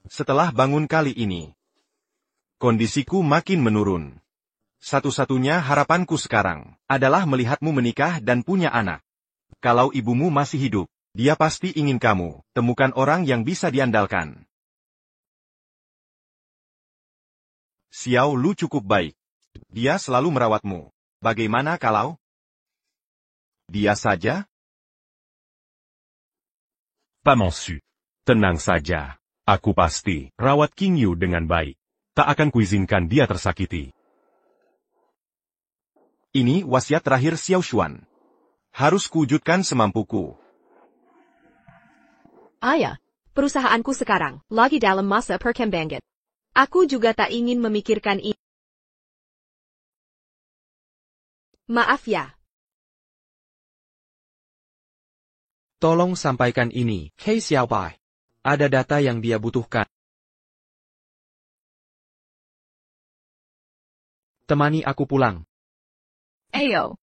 Setelah bangun kali ini, kondisiku makin menurun. Satu-satunya harapanku sekarang adalah melihatmu menikah dan punya anak. Kalau ibumu masih hidup, dia pasti ingin kamu temukan orang yang bisa diandalkan. Xiao Lu cukup baik. Dia selalu merawatmu. Bagaimana kalau dia saja? Paman Su, tenang saja. Aku pasti rawat King Yu dengan baik. Tak akan kuizinkan dia tersakiti. Ini wasiat terakhir Xiao Xuan. Harus kuwujudkan semampuku. Ayah, perusahaanku sekarang lagi dalam masa perkembangan. Aku juga tak ingin memikirkan ini. Maaf ya. Tolong sampaikan ini ke Xiao Bai. Ada data yang dia butuhkan. Temani aku pulang. Ayo.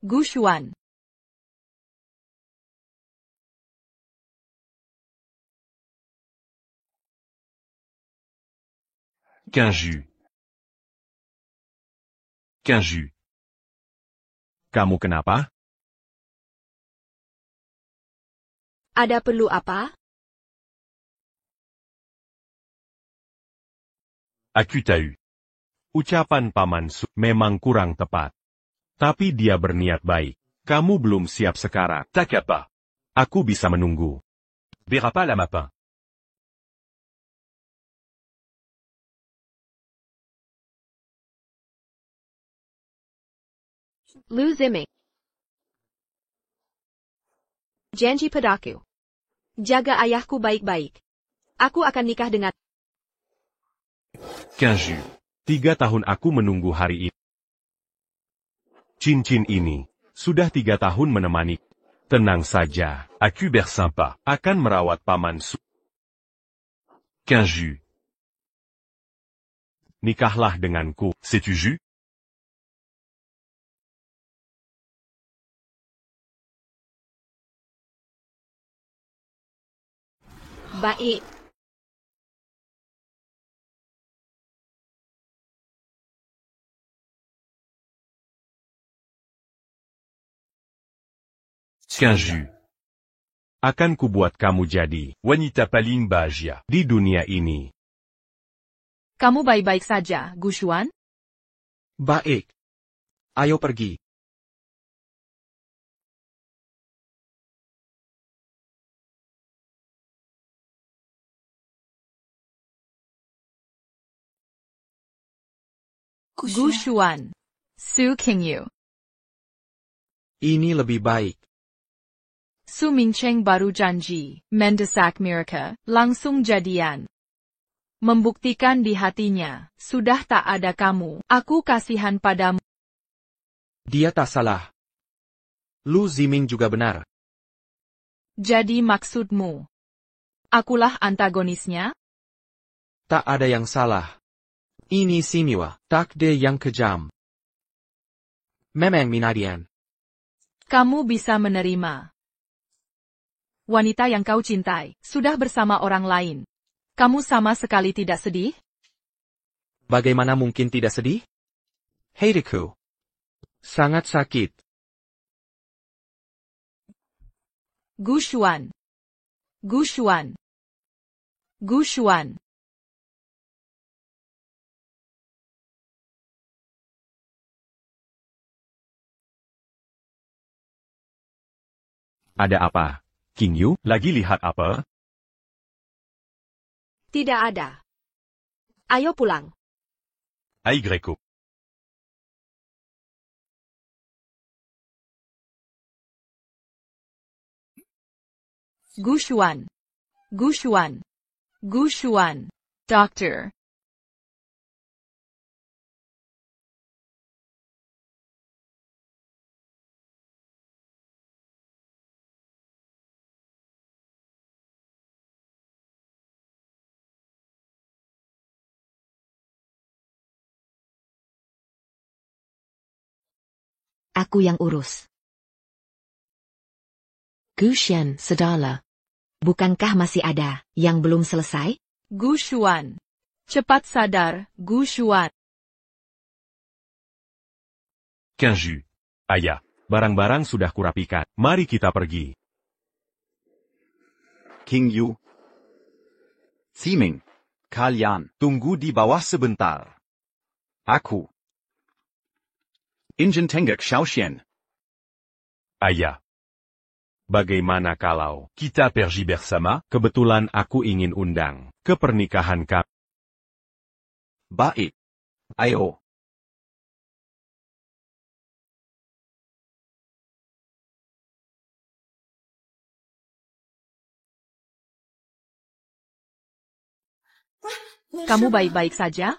Gu Xuan. Kinju. Kamu kenapa? Ada perlu apa? Aku tahu. Ucapan Paman Su memang kurang tepat. Tapi dia berniat baik. Kamu belum siap sekarang. Tak apa. Aku bisa menunggu. Verra pas la mapin. Lu Ziming. Janji padaku. Jaga ayahku baik-baik. Aku akan nikah dengan... Kinju. 3 tahun aku menunggu hari ini. Cincin ini sudah 3 tahun menemani. Tenang saja, aku bersama akan merawat Paman Su. Kinju. nikahlah denganku, setuju? Baik. Kinju. Akan kubuat kamu jadi wanita paling bahagia di dunia ini. Kamu baik-baik saja, Gushuan? Baik. Ayo pergi. Gushuan. Su Qingyu. Ini lebih baik. Su Mingcheng baru janji, mendesak mereka, langsung jadian. Membuktikan di hatinya, sudah tak ada kamu, aku kasihan padamu. Dia tak salah. Lu Ziming juga benar. Jadi maksudmu, akulah antagonisnya? Tak ada yang salah. Ini Siniwa, takdir yang kejam. Memang minadian. Kamu bisa menerima. Wanita yang kau cintai, sudah bersama orang lain. Kamu sama sekali tidak sedih? Bagaimana mungkin tidak sedih? Heidiku. Sangat sakit. Gushuan. Gushuan. Gushuan. Ada apa? Qingyu, lagi lihat apa? Tidak ada. Ayo pulang. Ai Greco. Gushuan. Gushuan. Gushuan. Doctor. Aku yang urus. Gushuan, Sedala. Bukankah masih ada yang belum selesai? Gushuan. Cepat sadar, Gushuan. Kinju. Ayah, barang-barang sudah kurapikan. Mari kita pergi. Qingyu. Ziming. Kalian. Tunggu di bawah sebentar. Aku. Ingen Tenggak Xiaoxian. Ayah. Bagaimana kalau kita pergi bersama? Kebetulan aku ingin undang ke pernikahan kami. Baik. Ayo. Kamu baik-baik saja?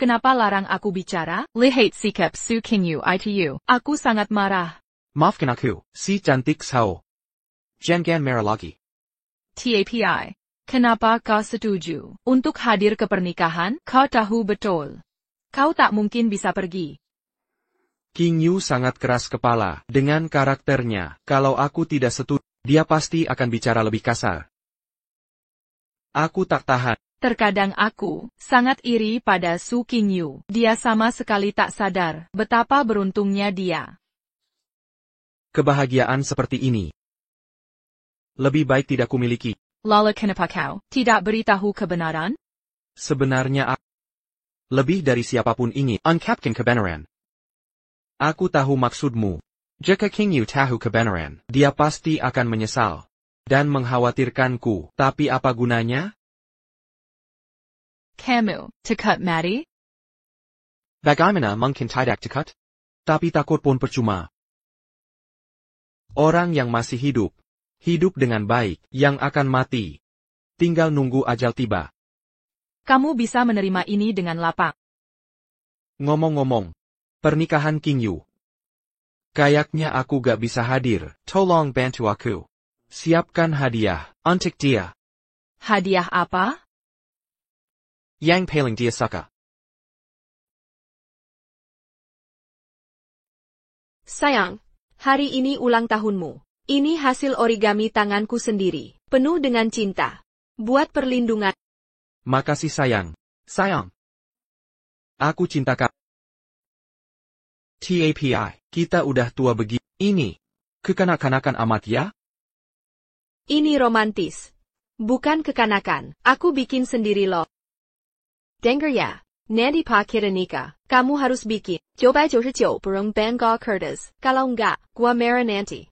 Kenapa larang aku bicara? Lihat sikap Su Qingyu itu. Aku sangat marah. Maafkan aku, si cantik Sao. Jangan marah lagi. TAPI. Kenapa kau setuju untuk hadir ke pernikahan? Kau tahu betul. Kau tak mungkin bisa pergi. Qingyu sangat keras kepala dengan karakternya. Kalau aku tidak setuju, dia pasti akan bicara lebih kasar. Aku tak tahan. Terkadang aku sangat iri pada Su Qingyu. Dia sama sekali tak sadar betapa beruntungnya dia. Kebahagiaan seperti ini lebih baik tidak kumiliki. Lalu kenapa kau tidak beritahu kebenaran? Sebenarnya aku lebih dari siapapun ingin ungkapkan kebenaran. Aku tahu maksudmu. Jika Qingyu tahu kebenaran, dia pasti akan menyesal dan mengkhawatirkanku. Tapi apa gunanya? Kamu takut mati? Bagaimana mungkin tidak takut? Tapi takut pun percuma. Orang yang masih hidup dengan baik, yang akan mati, tinggal nunggu ajal tiba. Kamu bisa menerima ini dengan lapang. Ngomong-ngomong, pernikahan Qingyu. Kayaknya aku gak bisa hadir. Tolong bantu aku. Siapkan hadiah untuk dia. Hadiah apa? Yang paling dia suka. Sayang, hari ini ulang tahunmu. Ini hasil origami tanganku sendiri, penuh dengan cinta. Buat perlindungan. Makasih sayang. Sayang. Aku cinta kamu. TAPI, kita udah tua begini. Ini, kekanak-kanakan amat ya? Ini romantis. Bukan kekanakan, aku bikin sendiri loh. Denger ya, Nanti Pak kita nikah, kamu harus bikin 999 burung Bengal Curtis, kalau enggak, gua marah nanti.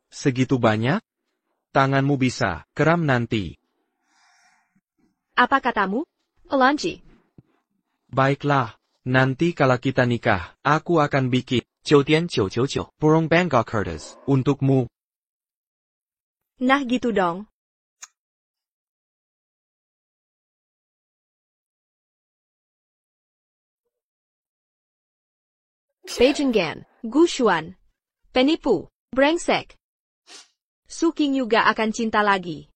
Segitu banyak? Tanganmu bisa kram nanti. Apa katamu? Lanci. Baiklah, nanti kalau kita nikah, aku akan bikin 999 burung Bengal Curtis untukmu. Nah gitu dong. Beijinggan, Gushuan, penipu, brengsek. Suking juga akan cinta lagi.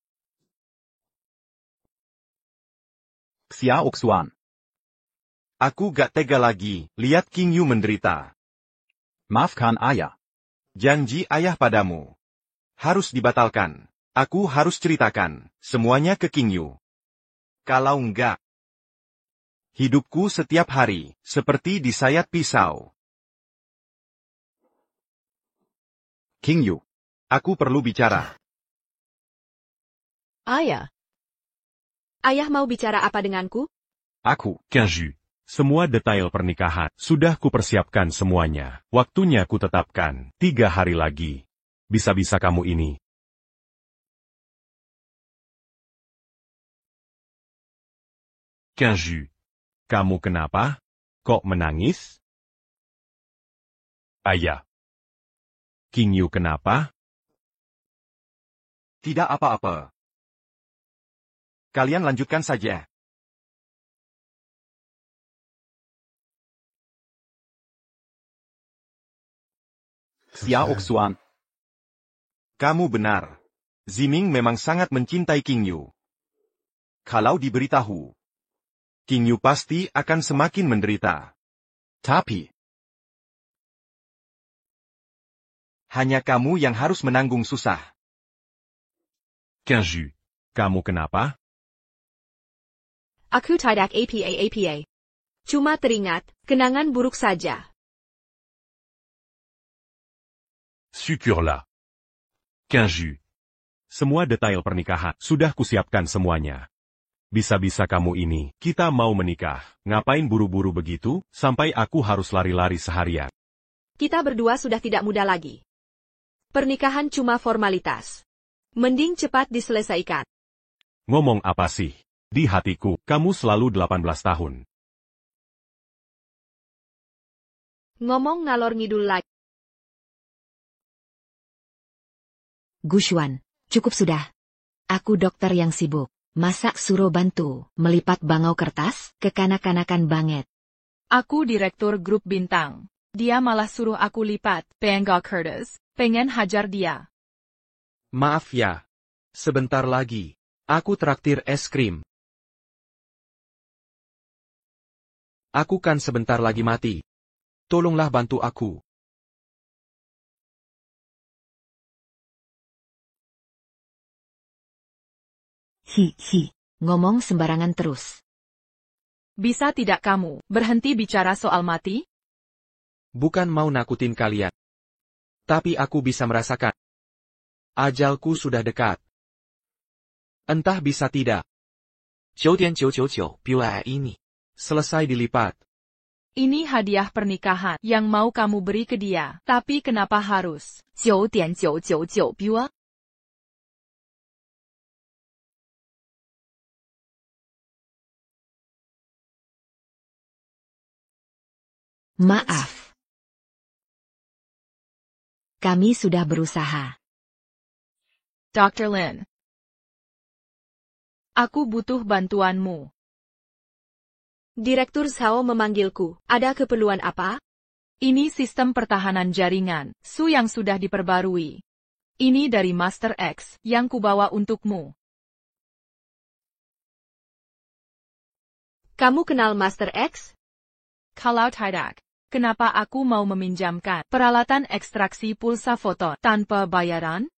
Xiaoxuan. Aku gak tega lagi, lihat King Yu menderita. Maafkan ayah. Janji ayah padamu. Harus dibatalkan. Aku harus ceritakan, semuanya ke King Yu. Kalau enggak, hidupku setiap hari, seperti disayat pisau. King Yu. Aku perlu bicara. Ayah. Ayah mau bicara apa denganku? Aku. King Yu. Semua detail pernikahan sudah kupersiapkan semuanya. Waktunya kutetapkan. 3 hari lagi. Bisa-bisa kamu ini. King Yu. Kamu kenapa? Kok menangis? Ayah. King Yu kenapa? Tidak apa-apa. Kalian lanjutkan saja. Xiaoxuan. Kamu benar. Ziming memang sangat mencintai King Yu. Kalau diberitahu, King Yu pasti akan semakin menderita. Tapi, hanya kamu yang harus menanggung susah. King Yu. Kamu kenapa? Aku tidak apa. Cuma teringat, kenangan buruk saja. Syukurlah. King Yu. Semua detail pernikahan sudah kusiapkan semuanya. Bisa-bisa kamu ini, kita mau menikah. Ngapain buru-buru begitu, sampai aku harus lari-lari seharian. Kita berdua sudah tidak muda lagi. Pernikahan cuma formalitas. Mending cepat diselesaikan. Ngomong apa sih? Di hatiku, kamu selalu 18 tahun. Ngomong ngalor ngidul lagi. Gushuan, cukup sudah. Aku dokter yang sibuk. Masa suruh bantu melipat bangau kertas? Kekanak-kanakan banget. Aku direktur grup bintang. Dia malah suruh aku lipat Bengal Curtis. Pengen hajar dia. Maaf ya. Sebentar lagi. Aku traktir es krim. Aku kan sebentar lagi mati. Tolonglah bantu aku. Hi. Ngomong sembarangan terus. Bisa tidak kamu berhenti bicara soal mati? Bukan mau nakutin kalian. Tapi aku bisa merasakan. Ajalku sudah dekat. Entah bisa tidak. 999 PUA ini. Selesai dilipat. Ini hadiah pernikahan yang mau kamu beri ke dia. Tapi kenapa harus 9.999 PUA? Maaf. Kami sudah berusaha. Dr. Lin. Aku butuh bantuanmu. Direktur Sao memanggilku. Ada keperluan apa? Ini sistem pertahanan jaringan, Su yang sudah diperbarui. Ini dari Master X, yang kubawa untukmu. Kamu kenal Master X? Kalau tidak, Kenapa aku mau meminjamkan peralatan ekstraksi pulsa foton tanpa bayaran?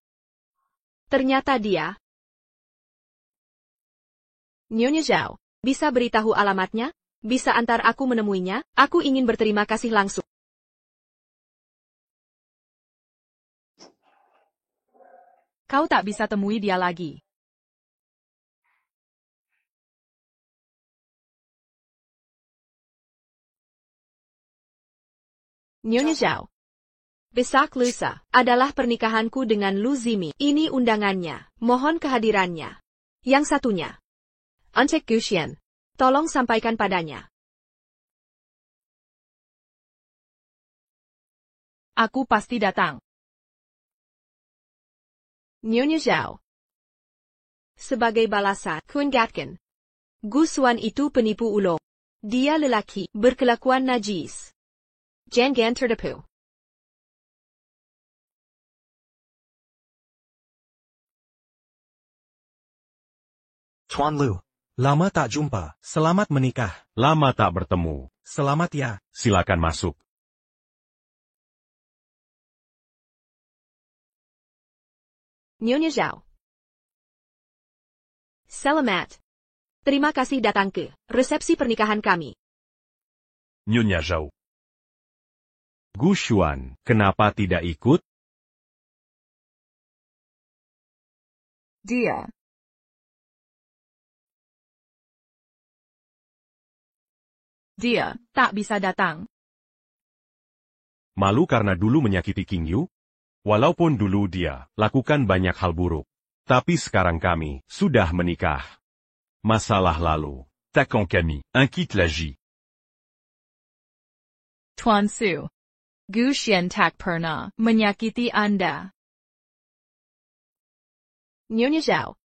Ternyata dia. Nyonya Zhao, bisa beritahu alamatnya? Bisa antar aku menemuinya? Aku ingin berterima kasih langsung. Kau tak bisa temui dia lagi. Nyonya Zhao. Besok lusa adalah pernikahanku dengan Lu Zimi. Ini undangannya. Mohon kehadirannya. Yang satunya. Ancek Guxian. Tolong sampaikan padanya. Aku pasti datang. Nyonya Zhao. Sebagai balasan, Kun Gatkin. Gu Xuan itu penipu ulung. Dia lelaki, berkelakuan najis. Jangan tertipu. Tuan Lu. Lama tak jumpa. Selamat menikah. Lama tak bertemu. Selamat ya. Silakan masuk. Nyonya Zhao. Selamat. Terima kasih datang ke resepsi pernikahan kami. Nyonya Zhao. Gu Xuan, kenapa tidak ikut? Dia tak bisa datang. Malu karena dulu menyakiti King Yu? Walaupun dulu dia lakukan banyak hal buruk. Tapi sekarang kami sudah menikah. Masalah lalu. Takkan kami quitte la vie. Tuan Su. Gu Xian tak pernah menyakiti Anda. Nyonya Zhao.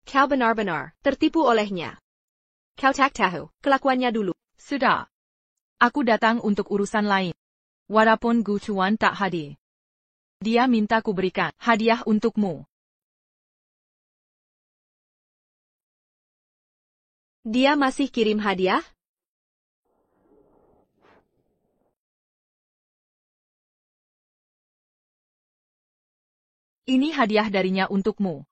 Kau benar-benar tertipu olehnya. Kau tak tahu kelakuannya dulu. Sudah. Aku datang untuk urusan lain. Walaupun Gu Chuan tak hadir. Dia minta ku berikan hadiah untukmu. Dia masih kirim hadiah? Ini hadiah darinya untukmu.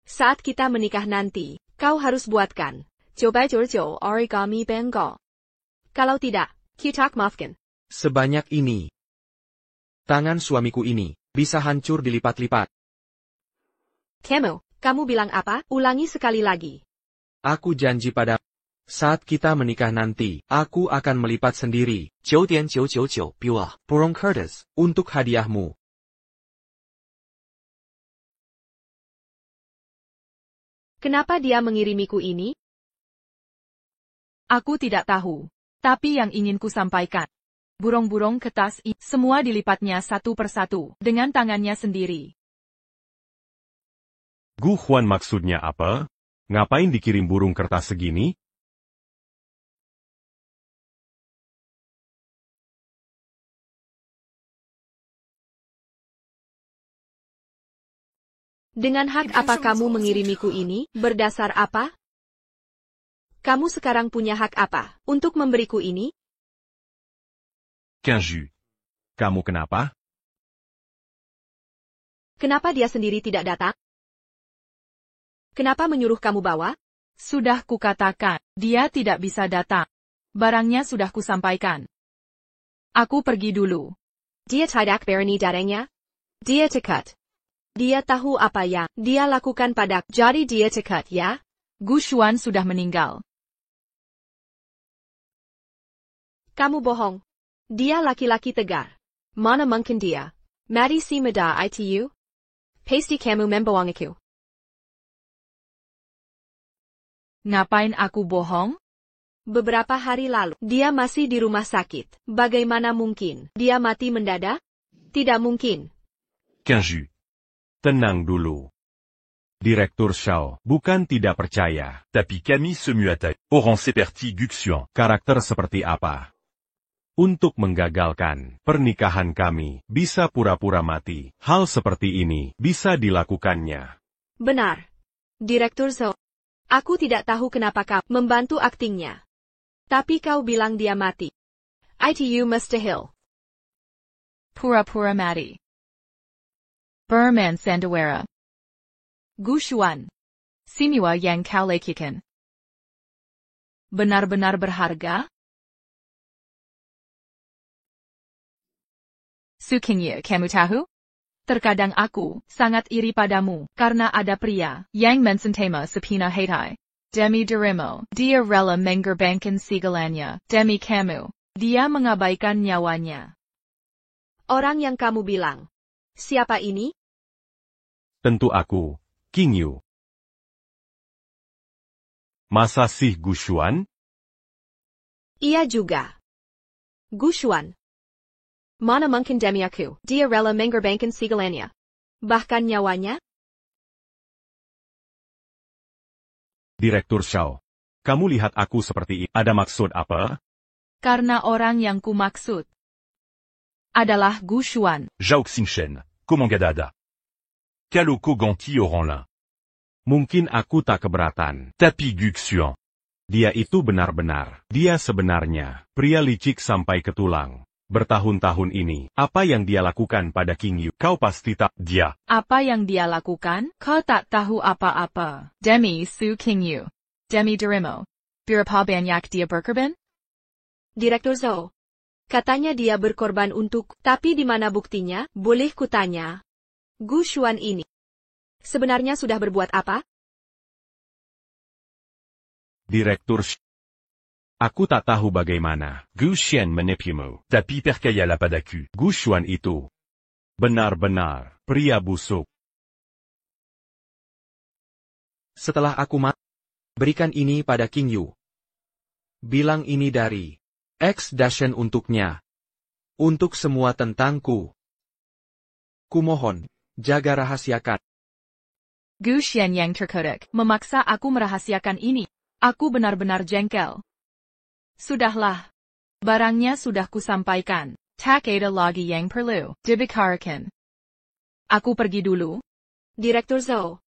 Saat kita menikah nanti, kau harus buatkan coba jorjo origami bengko. Kalau tidak, kita maafkan. Sebanyak ini. Tangan suamiku ini bisa hancur dilipat-lipat. Kamu bilang apa? Ulangi sekali lagi. Aku janji pada saat kita menikah nanti, aku akan melipat sendiri 9.999 buah burung Curtis untuk hadiahmu. Kenapa dia mengirimiku ini? Aku tidak tahu. Tapi yang ingin ku sampaikan. Burung-burung kertas ini semua dilipatnya satu persatu dengan tangannya sendiri. Gu Xuan maksudnya apa? Ngapain dikirim burung kertas segini? Dengan hak apa kamu mengirimiku ini? Berdasar apa? Kamu sekarang punya hak apa untuk memberiku ini? Kenju. Kamu kenapa? Kenapa dia sendiri tidak datang? Kenapa menyuruh kamu bawa? Sudah kukatakan, dia tidak bisa datang. Barangnya sudah kusampaikan. Aku pergi dulu. Dia tidak berani datangnya? Dia cekat. Dia tahu apa yang dia lakukan padaku. Jadi dia cekat ya? Gu Xuan sudah meninggal. Kamu bohong. Dia laki-laki tegar. Mana mungkin dia? Mari si muda itu? Pasti kamu membohongiku. Ngapain aku bohong? Beberapa hari lalu, dia masih di rumah sakit. Bagaimana mungkin dia mati mendadak? Tidak mungkin. Kenju. Tenang dulu. Direktur Shao bukan tidak percaya, tapi kami semua tahu. Orang seperti Gu Xuan. Karakter seperti apa? untuk menggagalkan pernikahan kami, bisa pura-pura mati. Hal seperti ini bisa dilakukannya. Benar. Direktur Zhou. Aku tidak tahu kenapa kau membantu aktingnya. Tapi kau bilang dia mati. Itu mustahil. Pura-pura mati. Berman Sandawara. Gushuan. Semua yang kau lakukan benar-benar berharga? Sukingyu, kamu tahu? Terkadang aku sangat iri padamu karena ada pria yang mensentema sepina hatai. Demi dirimu, dia rela mengorbankan segalanya. Demi kamu, dia mengabaikan nyawanya. Orang yang kamu bilang. Siapa ini? Tentu aku, Qingyu. Masa sih Gushuan? Iya juga. Gushuan. Mana mungkin demi aku, dia rela mengorbankan segalanya. Bahkan nyawanya? Direktur Shao. Kamu lihat aku seperti ini. Ada maksud apa? Karena orang yang kumaksud adalah Gushuan. Zhao Xingshen, comment gadada? Kaloko ganti orang. Mungkin aku tak keberatan. Tapi Guxian. Dia itu benar-benar. Dia sebenarnya pria licik sampai ke tulang. Bertahun-tahun ini, apa yang dia lakukan pada Qingyu? Kau pasti tak dia. Apa yang dia lakukan? Kau tak tahu apa-apa. Demi Su Qingyu. Demi dirimu. Berapa banyak dia berkorban? Direktur Zhou. Katanya dia berkorban untuk, tapi di mana buktinya? Boleh kutanya? Gushuan ini sebenarnya sudah berbuat apa? Direktur Aku tak tahu bagaimana Gushuan menipumu, tapi percayalah padaku. Gushuan itu benar-benar pria busuk. Setelah aku mati, berikan ini pada Qingyu. Bilang ini dari X Dashen untuknya. Untuk semua tentangku. Kumohon, jaga rahasiakan. Gushuan yang terkodak memaksa aku merahasiakan ini. Aku benar-benar jengkel. Sudahlah. Barangnya sudah kusampaikan. Tak ada lagi yang perlu dibicarakan. Aku pergi dulu. Direktur Zhou.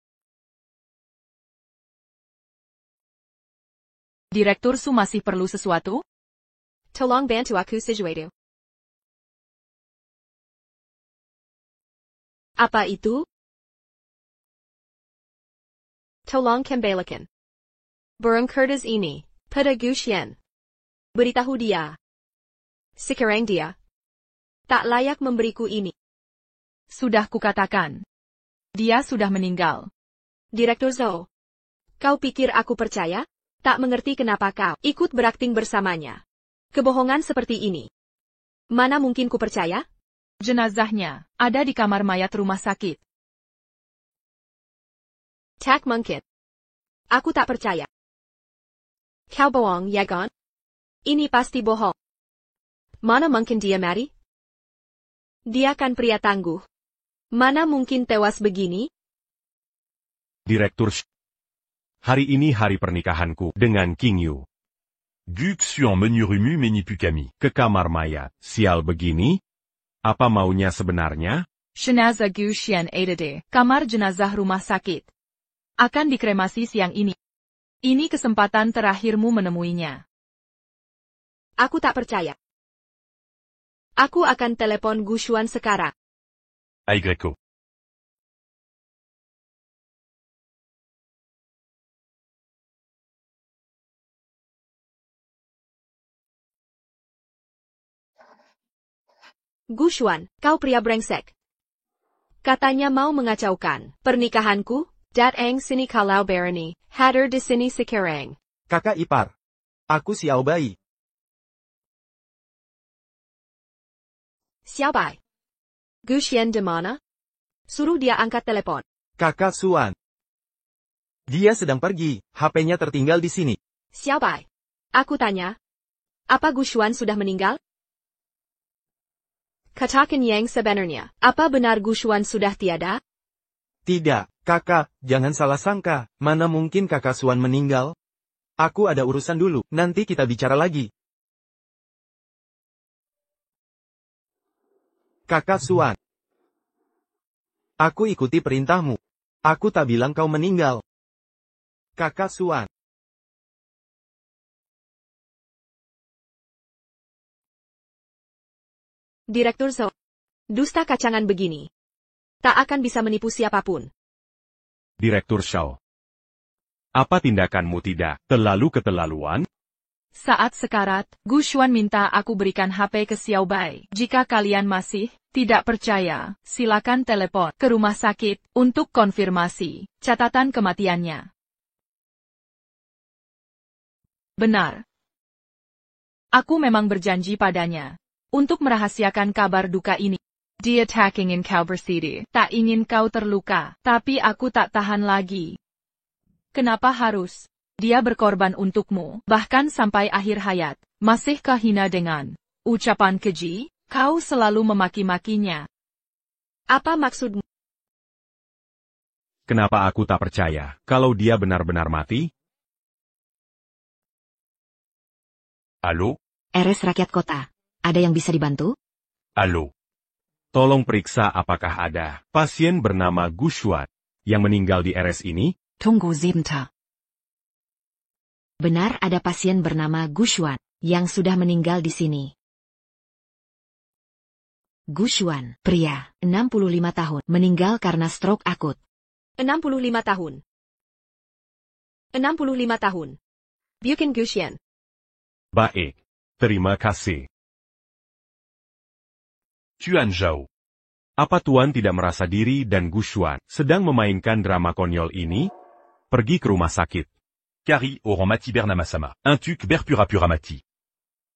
Direktur Su masih perlu sesuatu? Tolong bantu aku sesuatu. Apa itu? Tolong kembalikan barang kertas ini pada Gushuan. Beritahu dia. Sekarang dia tak layak memberiku ini. Sudah kukatakan. Dia sudah meninggal. Direktur Zhou. Kau pikir aku percaya? Tak mengerti kenapa kau ikut berakting bersamanya. Kebohongan seperti ini. Mana mungkin ku percaya? Jenazahnya ada di kamar mayat rumah sakit. Tak mungkin. Aku tak percaya. Kau bohong, ya kan? Ini pasti bohong. Mana mungkin dia mati? Dia kan pria tangguh. Mana mungkin tewas begini? Direktur Hari ini hari pernikahanku dengan Qingyu. Guxian menyuruhmu menipu kami ke kamar mayat. Sial begini? Apa maunya sebenarnya? Jenazah Gushuan ada di kamar jenazah rumah sakit. Akan dikremasi siang ini. Ini kesempatan terakhirmu menemuinya. Aku tak percaya. Aku akan telepon Gushuan sekarang. Aigreko. Gushuan, kau pria brengsek. Katanya mau mengacaukan pernikahanku. Datang sini kalau berani. Hadir di sini sekarang. Kakak ipar. Aku Xiao Bai. Xiao Bai. Gushuan di mana? Suruh dia angkat telepon. Kakak Suan. Dia sedang pergi. HP-nya tertinggal di sini. Xiao Bai. Aku tanya. Apa Gushuan sudah meninggal? Katakan yang sebenarnya. Apa benar Gushuan sudah tiada? Tidak, kakak, jangan salah sangka. Mana mungkin kakak Suan meninggal? Aku ada urusan dulu, nanti kita bicara lagi. Kakak Xuan. Aku ikuti perintahmu. Aku tak bilang kau meninggal. Kakak Xuan. Direktur Zhou. Dusta kacangan begini. Tak akan bisa menipu siapapun. Direktur Shao. Apa tindakanmu tidak terlalu keterlaluan? Saat sekarat, Gu Xuan minta aku berikan HP ke Xiao Bai. Jika kalian masih tidak percaya, silakan telepon ke rumah sakit untuk konfirmasi catatan kematiannya. Benar. Aku memang berjanji padanya untuk merahasiakan kabar duka ini. The attacking in Culver City. Tak ingin kau terluka, tapi aku tak tahan lagi. Kenapa harus dia berkorban untukmu, bahkan sampai akhir hayat? Masihkah hina dengan ucapan keji? Kau selalu memaki-makinya. Apa maksudmu? Kenapa aku tak percaya kalau dia benar-benar mati? Halo? RS Rakyat Kota. Ada yang bisa dibantu? Halo? Tolong periksa apakah ada pasien bernama Gu Xuan yang meninggal di RS ini? Tunggu sebentar. Benar ada pasien bernama Gu Xuan yang sudah meninggal di sini. Gu Xuan, pria, 65 tahun, meninggal karena stroke akut. 65 tahun. 65 tahun. Bukan Gu Xuan. Baik. Terima kasih. Xuan Zhou. Apa Tuan tidak merasa diri dan Gu Xuan sedang memainkan drama konyol ini? Pergi ke rumah sakit. Kari Oromati Bernamasama. Intuk Berpurapuramati.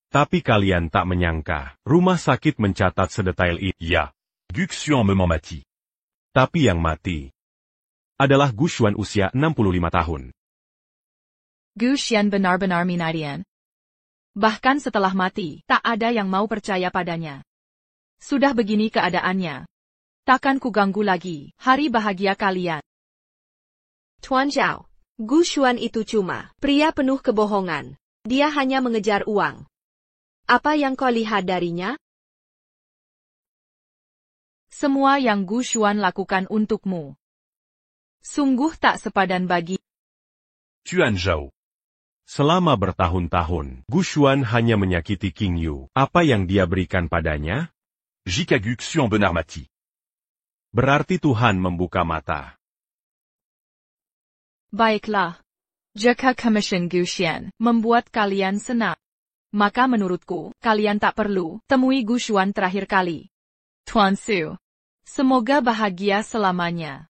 Tapi kalian tak menyangka, rumah sakit mencatat sedetail itu. Ya. Gu Xuan memang mati. Tapi yang mati adalah Gu Xuan usia 65 tahun. Gu Xuan benar-benar minadian. Bahkan setelah mati, tak ada yang mau percaya padanya. Sudah begini keadaannya. Takkan ku ganggu lagi hari bahagia kalian. Tuan Zhao, Gu Xuan itu cuma pria penuh kebohongan. Dia hanya mengejar uang. Apa yang kau lihat darinya? Semua yang Gu Xuan lakukan untukmu sungguh tak sepadan bagi. Xuan Zhou. Selama bertahun-tahun, Gu Xuan hanya menyakiti King Yu. Apa yang dia berikan padanya? Jika Gu Xuan benar mati. Berarti Tuhan membuka mata. Baiklah. Jika Commission Gu Xuan membuat kalian senang, maka menurutku, kalian tak perlu temui Gu Xuan terakhir kali. Tuan Su. Semoga bahagia selamanya.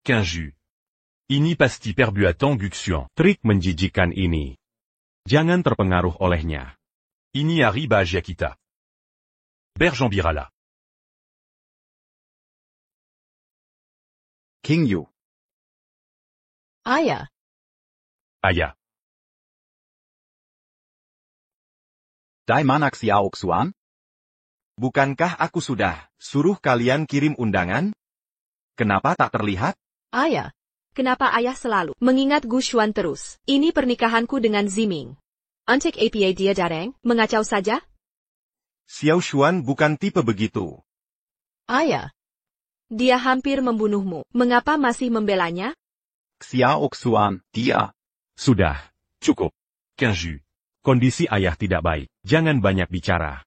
Kinju. Ini pasti perbuatan Gu Xuan. Trik menjijikan ini. Jangan terpengaruh olehnya. Ini hari bahagia kita. Berjean Birala. King Yu. Ayah. Ayah. Dai manak Xiao Xuan? Bukankah aku sudah suruh kalian kirim undangan? Kenapa tak terlihat? Ayah. Kenapa ayah selalu mengingat Gu Xuan terus? Ini pernikahanku dengan Ziming. Untuk apa dia jarang mengacau saja? Xiao Xuan bukan tipe begitu. Ayah. Dia hampir membunuhmu. Mengapa masih membelanya? Xiao Xuan, dia. Sudah, cukup. Kinju. Kondisi ayah tidak baik. Jangan banyak bicara.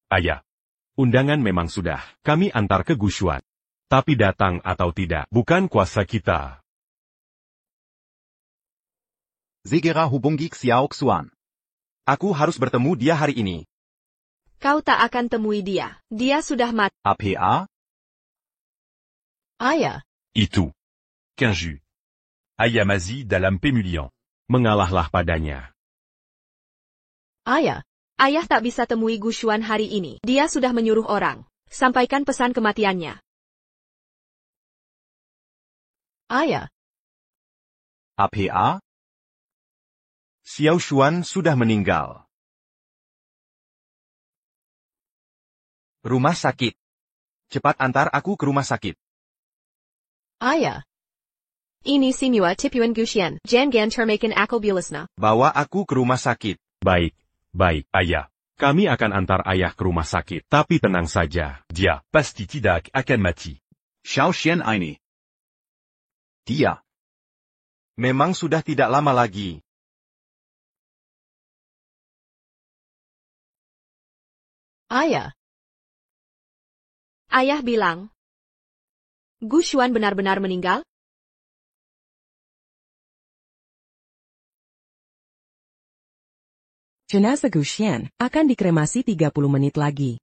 Ayah. Undangan memang sudah kami antar ke Gu Xuan. Tapi datang atau tidak, bukan kuasa kita. Segera hubungi Xiao Xuan. Aku harus bertemu dia hari ini. Kau tak akan temui dia. Dia sudah mati. APA? Ayah. Itu. Kinju. Ayamazi dalam pemulihan. Mengalahlah padanya. Ayah. Ayah tak bisa temui Gu Xuan hari ini. Dia sudah menyuruh orang. Sampaikan pesan kematiannya. Ayah. APA? Xiao Xuan sudah meninggal. Rumah sakit. Cepat antar aku ke rumah sakit. Ayah. Ini semua tipuan Gusian. Jangan termakan akal bulasna. Bawa aku ke rumah sakit. Baik, baik, ayah. Kami akan antar ayah ke rumah sakit. Tapi tenang saja. Dia pasti tidak akan mati. Xiao Xian ini. Dia. Memang sudah tidak lama lagi. Ayah. Ayah bilang, Gu Xuan benar-benar meninggal? Jenazah Gu Xian akan dikremasi 30 menit lagi.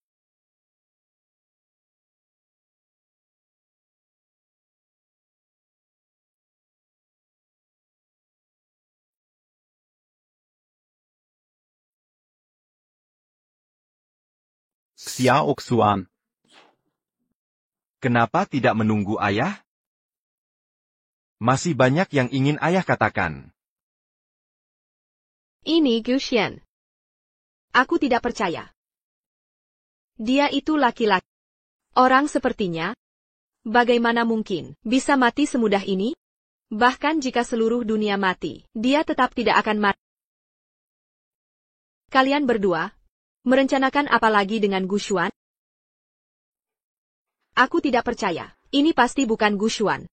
Xiao Xuan. Kenapa tidak menunggu ayah? Masih banyak yang ingin ayah katakan. Ini Gu Xian. Aku tidak percaya. Dia itu laki-laki. Orang sepertinya, bagaimana mungkin bisa mati semudah ini? Bahkan jika seluruh dunia mati, dia tetap tidak akan mati. Kalian berdua, merencanakan apa lagi dengan Gu Xuan? Aku tidak percaya. Ini pasti bukan Gu Xuan.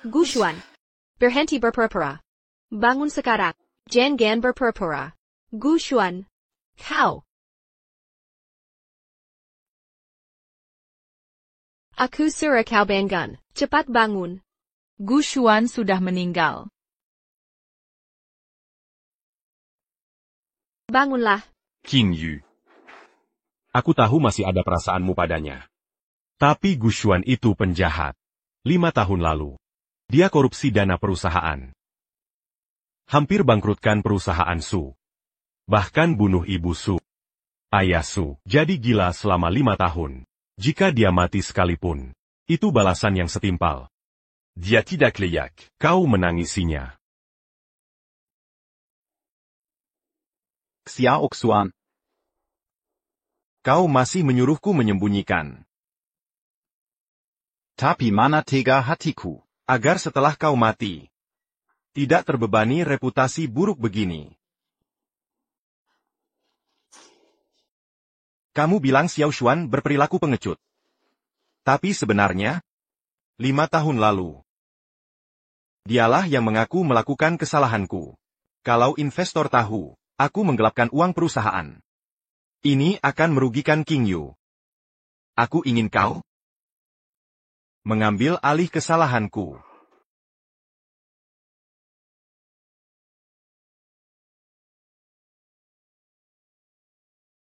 Gu Xuan, berhenti berpura-pura. Bangun sekarang. Jangan berpura-pura. Gu Xuan, kau. Aku suruh kau bangun. Cepat bangun. Gu Xuan sudah meninggal. Bangunlah. Qing Yu. Aku tahu masih ada perasaanmu padanya. Tapi Gu Xuan itu penjahat. 5 tahun lalu. Dia korupsi dana perusahaan. Hampir bangkrutkan perusahaan Su. Bahkan bunuh ibu Su. Ayah Su jadi gila selama 5 tahun. Jika dia mati sekalipun, itu balasan yang setimpal. Dia tidak layak. Kau menangisinya. Xiao Xuan. Kau masih menyuruhku menyembunyikan. Tapi mana tega hatiku. Agar setelah kau mati, tidak terbebani reputasi buruk begini. Kamu bilang Xiao Xuan berperilaku pengecut. Tapi sebenarnya, 5 tahun lalu, dialah yang mengaku melakukan kesalahanku. Kalau investor tahu, aku menggelapkan uang perusahaan. Ini akan merugikan Qing Yu. Aku ingin kau mengambil alih kesalahanku.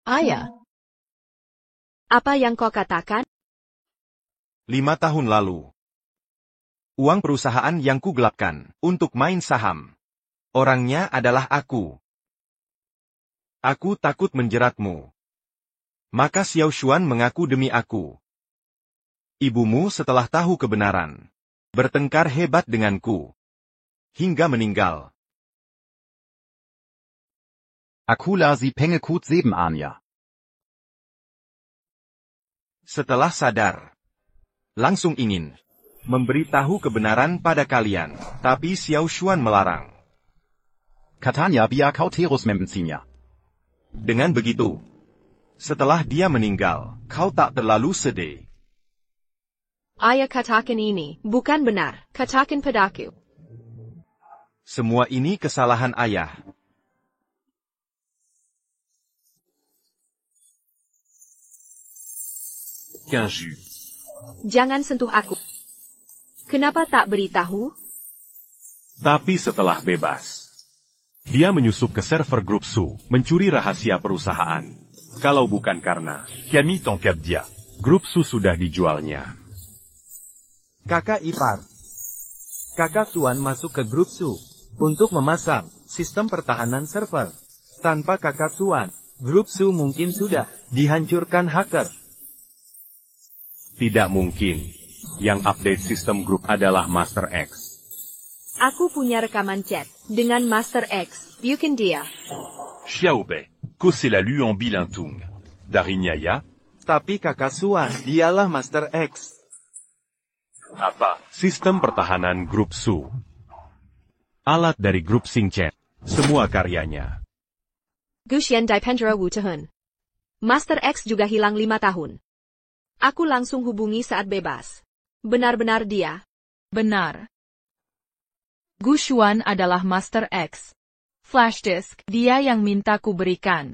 Ayah. Apa yang kau katakan? 5 tahun lalu. Uang perusahaan yang kugelapkan untuk main saham. Orangnya adalah aku. Aku takut menjeratmu. Maka Xiao Xuan mengaku demi aku. Ibumu setelah tahu kebenaran, bertengkar hebat denganku. Hingga meninggal. Akula si pengekut 7 Anya. Setelah sadar, langsung ingin memberitahu kebenaran pada kalian, tapi Xiao Xuan melarang. Katanya biar kau terus membencinya. Dengan begitu, setelah dia meninggal, kau tak terlalu sedih. Ayah katakan ini, bukan benar. Katakan padaku. Semua ini kesalahan ayah. Jangan sentuh aku. Kenapa tak beritahu? Tapi setelah bebas, dia menyusup ke server grup Su, mencuri rahasia perusahaan. Kalau bukan karena Kami tangkap dia. grup Su sudah dijualnya. Kakak ipar. Kakak Xuan masuk ke grup Su untuk memasang sistem pertahanan server. Tanpa kakak Xuan, grup Su mungkin sudah dihancurkan hacker. Tidak mungkin. Yang update sistem grup adalah Master X. Aku punya rekaman chat dengan Master X. Bukan dia. Xiaobe, que c'est la lu en bilintung. Darinyaya, Tapi kakak Suan, dialah Master X. Apa? Sistem pertahanan grup Su. Alat dari grup Singchat. Semua karyanya. Guxian Dipendra Wu Tehun. Master X juga hilang 5 tahun. Aku langsung hubungi saat bebas. Benar-benar dia. Benar. Gu Xuan adalah Master X. Flash disk, dia yang minta ku berikan.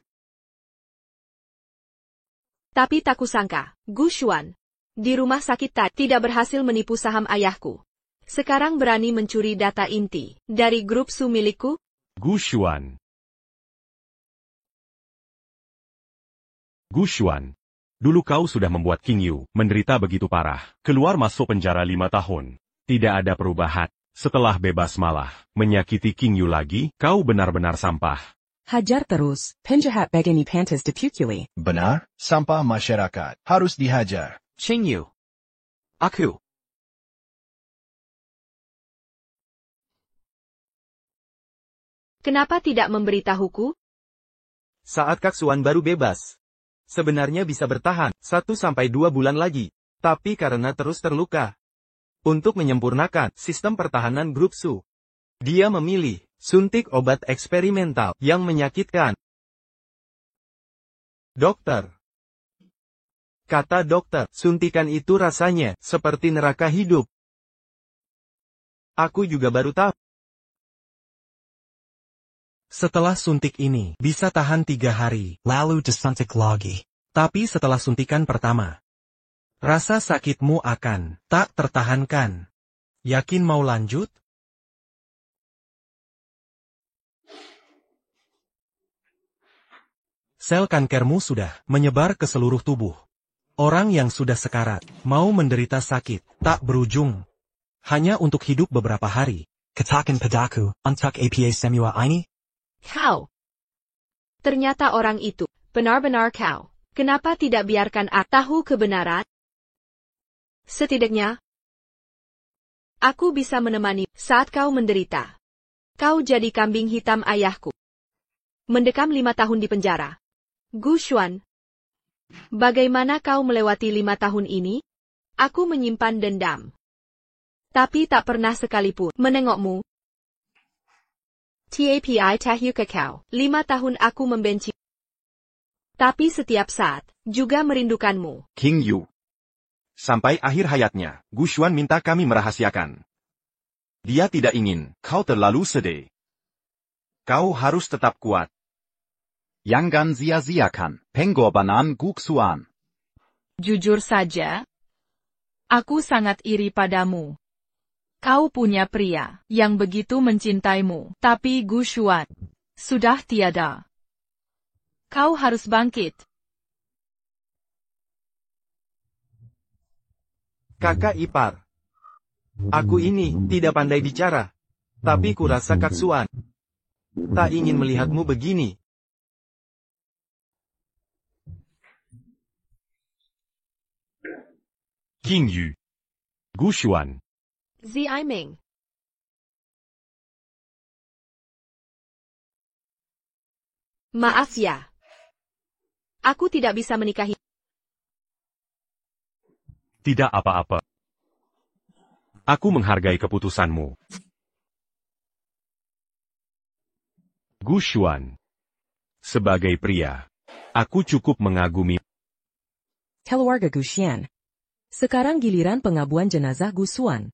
Tapi tak kusangka, Gu Xuan, di rumah sakit tadi tidak berhasil menipu saham ayahku. Sekarang berani mencuri data inti dari grup Su milikku? Gu Xuan. Gu Xuan. Dulu kau sudah membuat King Yu menderita begitu parah. Keluar masuk penjara 5 tahun. Tidak ada perubahan. Setelah bebas malah menyakiti King Yu lagi, kau benar-benar sampah. Hajar terus, penjahat begini pantas dipukuli. Benar, sampah masyarakat. Harus dihajar. King Yu. Aku. Kenapa tidak memberitahuku? Saat Kak Suan baru bebas. Sebenarnya bisa bertahan 1-2 bulan lagi. Tapi karena terus terluka. Untuk menyempurnakan sistem pertahanan grup Su, dia memilih suntik obat eksperimental yang menyakitkan. Dokter. Kata dokter, suntikan itu rasanya seperti neraka hidup. Aku juga baru tahu. Setelah suntik ini, bisa tahan 3 hari, lalu disuntik lagi. Tapi setelah suntikan pertama, rasa sakitmu akan tak tertahankan. Yakin mau lanjut? Sel kankermu sudah menyebar ke seluruh tubuh. Orang yang sudah sekarat, mau menderita sakit, tak berujung. Hanya untuk hidup beberapa hari. Katakan padaku, untuk apa semua ini? Kau. Ternyata orang itu, benar-benar kau. Kenapa tidak biarkan aku tahu kebenaran? Setidaknya, aku bisa menemani saat kau menderita. Kau jadi kambing hitam ayahku. Mendekam 5 tahun di penjara. Gu Xuan, bagaimana kau melewati 5 tahun ini? Aku menyimpan dendam. Tapi tak pernah sekalipun menengokmu. Tapi tahu kau, 5 tahun aku membenci. Tapi setiap saat, juga merindukanmu. King Yu. Sampai akhir hayatnya, Gu Xuan minta kami merahasiakan. Dia tidak ingin kau terlalu sedih. Kau harus tetap kuat. Jangan sia-siakan pengorbanan Gu Xuan. Jujur saja, aku sangat iri padamu. Kau punya pria yang begitu mencintaimu, tapi Gu Xuan sudah tiada. Kau harus bangkit. Kakak ipar. Aku ini tidak pandai bicara. Tapi kurasa Kak Suan tak ingin melihatmu begini. King Yu. Gu Xuan. Zi Aiming. Maaf ya. Aku tidak bisa menikahi. Tidak apa-apa. Aku menghargai keputusanmu. Gu Xuan. Sebagai pria, aku cukup mengagumi. Keluarga Gu Xian. Sekarang giliran pengabuan jenazah Gu Xuan.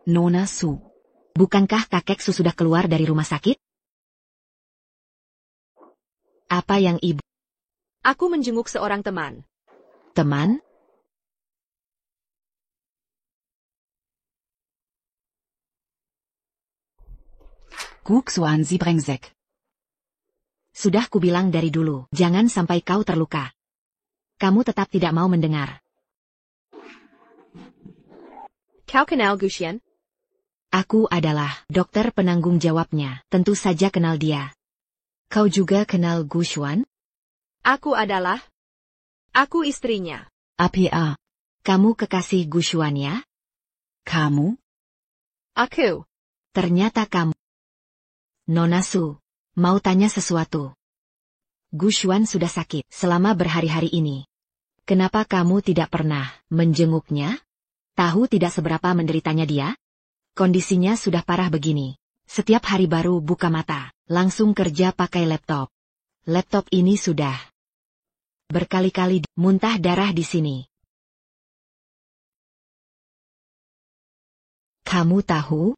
Nona Su. Bukankah kakek Su sudah keluar dari rumah sakit? Apa yang ibu? Aku menjenguk seorang teman. Teman? Guksuan si brengsek. Sudah kubilang dari dulu, jangan sampai kau terluka. Kamu tetap tidak mau mendengar. Kau kenal Guxian? Aku adalah dokter penanggung jawabnya, tentu saja kenal dia. Kau juga kenal Gushuan? Aku istrinya. APA. Kamu kekasih Gushuan ya? Kamu? Aku. Ternyata kamu. Nona Su, mau tanya sesuatu. Gushuan sudah sakit selama berhari-hari ini. Kenapa kamu tidak pernah menjenguknya? Tahu tidak seberapa menderitanya dia? Kondisinya sudah parah begini. Setiap hari baru buka mata, langsung kerja pakai laptop. Laptop ini sudah berkali-kali muntah darah di sini. Kamu tahu?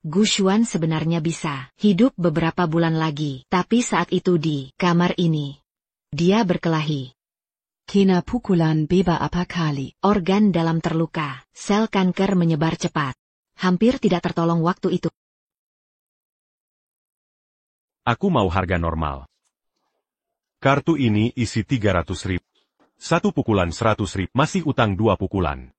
Gushuan sebenarnya bisa hidup beberapa bulan lagi, tapi saat itu di kamar ini, dia berkelahi. Kena pukulan beba apa kali. Organ dalam terluka, sel kanker menyebar cepat. Hampir tidak tertolong waktu itu. Aku mau harga normal. Kartu ini isi 300.000. Satu pukulan 100.000, masih utang 2 pukulan.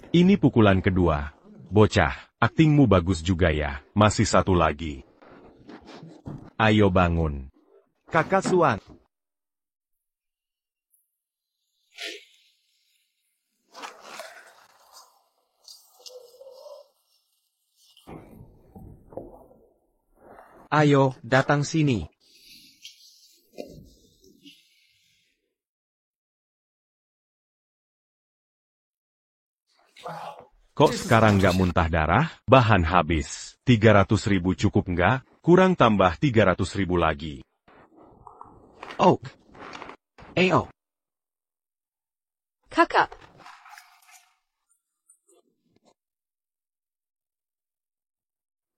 Ini pukulan kedua. Bocah, aktingmu bagus juga ya, masih satu lagi. Ayo bangun. Kakak Suan. Ayo, datang sini. Kok sekarang nggak muntah darah? Bahan habis. 300.000 cukup nggak? Kurang tambah 300.000 lagi. Oak. Ayo. Kakak.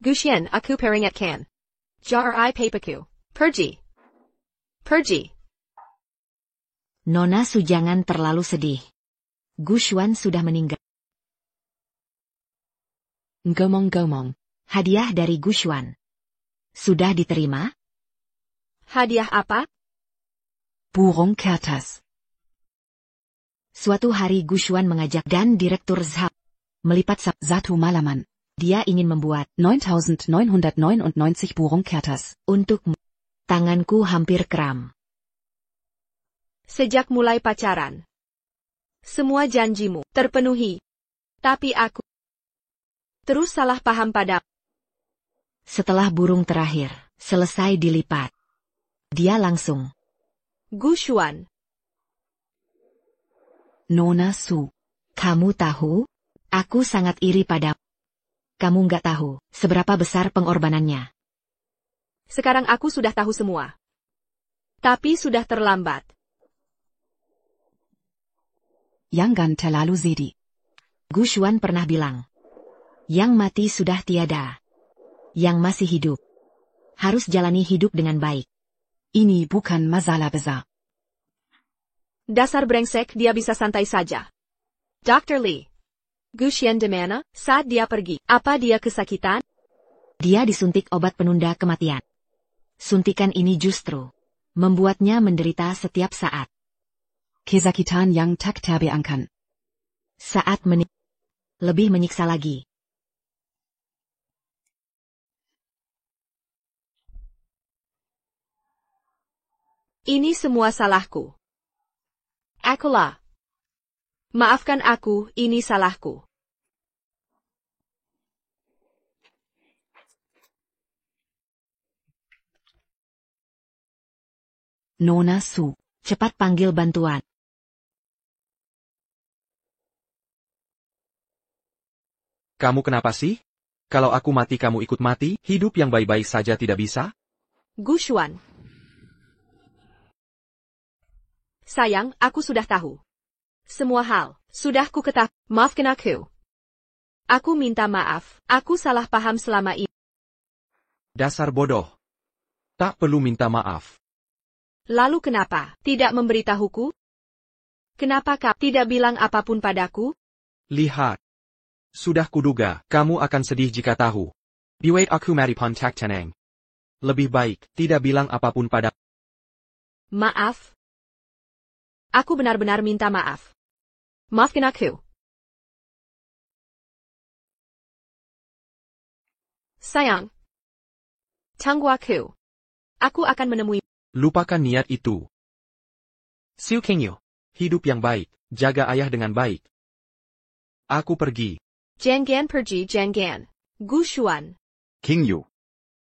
Guxian, aku peringatkan. Jari papaku. Pergi. Nona Su, jangan terlalu sedih. Gushuan sudah meninggal. Gomong-gomong. Hadiah dari Gushuan. Sudah diterima? Hadiah apa? Burung kertas. Suatu hari Gushuan mengajak dan Direktur Zhao melipat satu malaman. Dia ingin membuat 9.999 burung kertas. Untukmu. Tanganku hampir kram. Sejak mulai pacaran. Semua janjimu terpenuhi. Tapi aku terus salah paham padamu. Setelah burung terakhir selesai dilipat, dia langsung. Gushuan. Nona Su. Kamu tahu? Aku sangat iri padamu. Kamu nggak tahu seberapa besar pengorbanannya. Sekarang aku sudah tahu semua. Tapi sudah terlambat. Jangan terlalu sedih. Gushuan pernah bilang, yang mati sudah tiada. Yang masih hidup harus jalani hidup dengan baik. Ini bukan masalah besar. Dasar brengsek, dia bisa santai saja. Dr. Lee. Guxian di mana saat dia pergi? Apa dia kesakitan? Dia disuntik obat penunda kematian. Suntikan ini justru membuatnya menderita setiap saat. Kesakitan yang tak terbayangkan. Saat lebih menyiksa lagi. Ini semua salahku. Akulah. Maafkan aku, ini salahku. Nona Su, cepat panggil bantuan. Kamu kenapa sih? Kalau aku mati kamu ikut mati, hidup yang baik-baik saja tidak bisa? Gushuan. Sayang, aku sudah tahu. Semua hal, sudah ku ketahui. Maafkan aku. Aku minta maaf, aku salah paham selama ini. Dasar bodoh. Tak perlu minta maaf. Lalu kenapa tidak memberitahuku? Kenapa kau tidak bilang apapun padaku? Lihat. Sudah kuduga, kamu akan sedih jika tahu. Biwait aku mati pontak tenang. Lebih baik, tidak bilang apapun pada. Maaf. Aku benar-benar minta maaf. Maafkan aku. Sayang. Tunggu aku. Aku akan menemui. Lupakan niat itu. Siu Kingyu. Hidup yang baik, jaga ayah dengan baik. Aku pergi. Jangan pergi, jangan. Gu Xuan. Kingyu.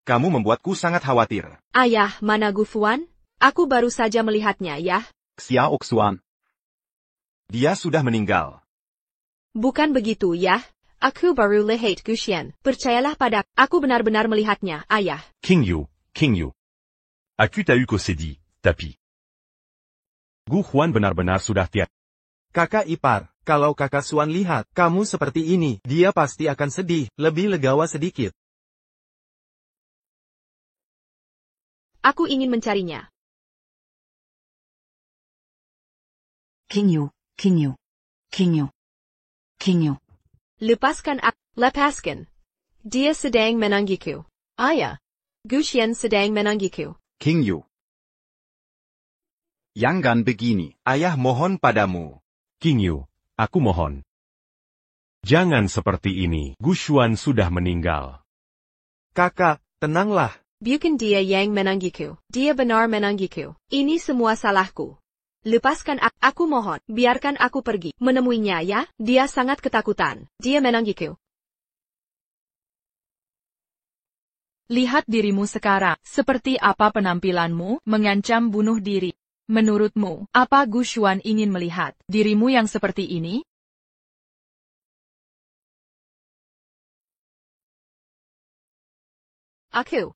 Kamu membuatku sangat khawatir. Ayah, mana Gu Fuan? Aku baru saja melihatnya, ya. Xia Oxuan. Dia sudah meninggal. Bukan begitu, ya. Aku baru lihat Gu Xian. Percayalah pada, aku benar-benar melihatnya, ayah. Kingyu. Aku tahu kau sedih, tapi Gu Xuan benar-benar sudah tiada. Kakak ipar, kalau kakak Xuan lihat kamu seperti ini, dia pasti akan sedih, lebih legawa sedikit. Aku ingin mencarinya. Kingyu. Lepaskan aku. Lepaskan. Dia sedang menungguku. Ayah. Gu Xian sedang menungguku. Kingyu. Jangan begini. Ayah mohon padamu. Kingyu, aku mohon. Jangan seperti ini. Gu Xuan sudah meninggal. Kakak, tenanglah. Bukan dia yang menungguku. Dia benar menungguku. Ini semua salahku. Lepaskan aku mohon. Biarkan aku pergi. Menemuinya ya. Dia sangat ketakutan. Dia menungguku. Lihat dirimu sekarang. Seperti apa penampilanmu, mengancam bunuh diri. Menurutmu, apa Gu Xuan ingin melihat dirimu yang seperti ini? Aku.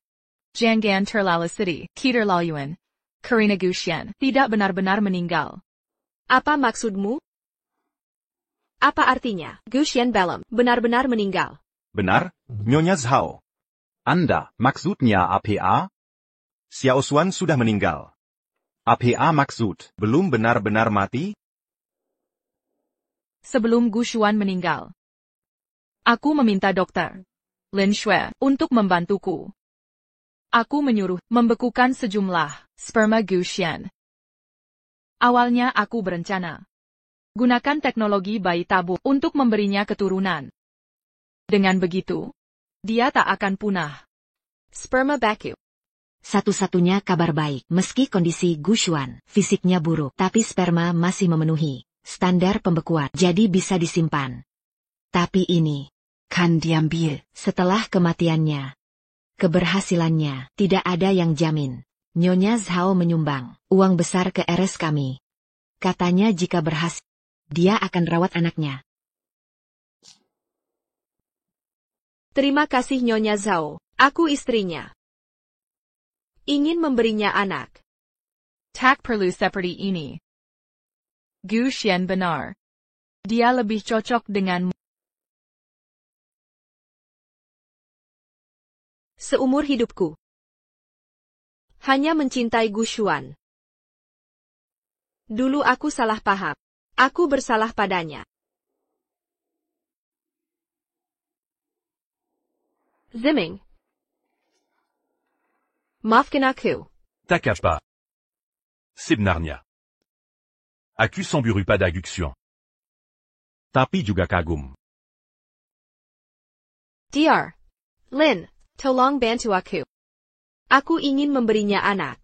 Jangan terlalu sedih, Keter Laoyuan. Karina Gu Xian tidak benar-benar meninggal. Apa maksudmu? Apa artinya, Gu Xian belum benar-benar meninggal? Benar, Nyonya Zhao. Anda, maksudnya APA? Xiao Xuan sudah meninggal. APA maksud, belum benar-benar mati? Sebelum Gu Xuan meninggal. Aku meminta dokter Lin Shui untuk membantuku. Aku menyuruh membekukan sejumlah sperma Gu Xian. Awalnya aku berencana gunakan teknologi bayi tabung untuk memberinya keturunan. Dengan begitu, dia tak akan punah. Sperma baku. Satu-satunya kabar baik, meski kondisi Gu Xuan fisiknya buruk, tapi sperma masih memenuhi standar pembekuan, jadi bisa disimpan. Tapi ini kan diambil setelah kematiannya. Keberhasilannya tidak ada yang jamin. Nyonya Zhao menyumbang uang besar ke RS kami. Katanya jika berhasil, dia akan rawat anaknya. Terima kasih Nyonya Zhao. Aku istrinya. Ingin memberinya anak. Tak perlu seperti ini. Gu Xian benar. Dia lebih cocok denganmu. Seumur hidupku. Hanya mencintai Gu Xuan. Dulu aku salah paham. Aku bersalah padanya. Ziming. Maafkan aku. T'inquiète pas. Sebenarnya. Aku semburu pada Gu Xuan. Tapi juga kagum. Dr. Lin, tolong bantu aku. Aku ingin memberinya anak.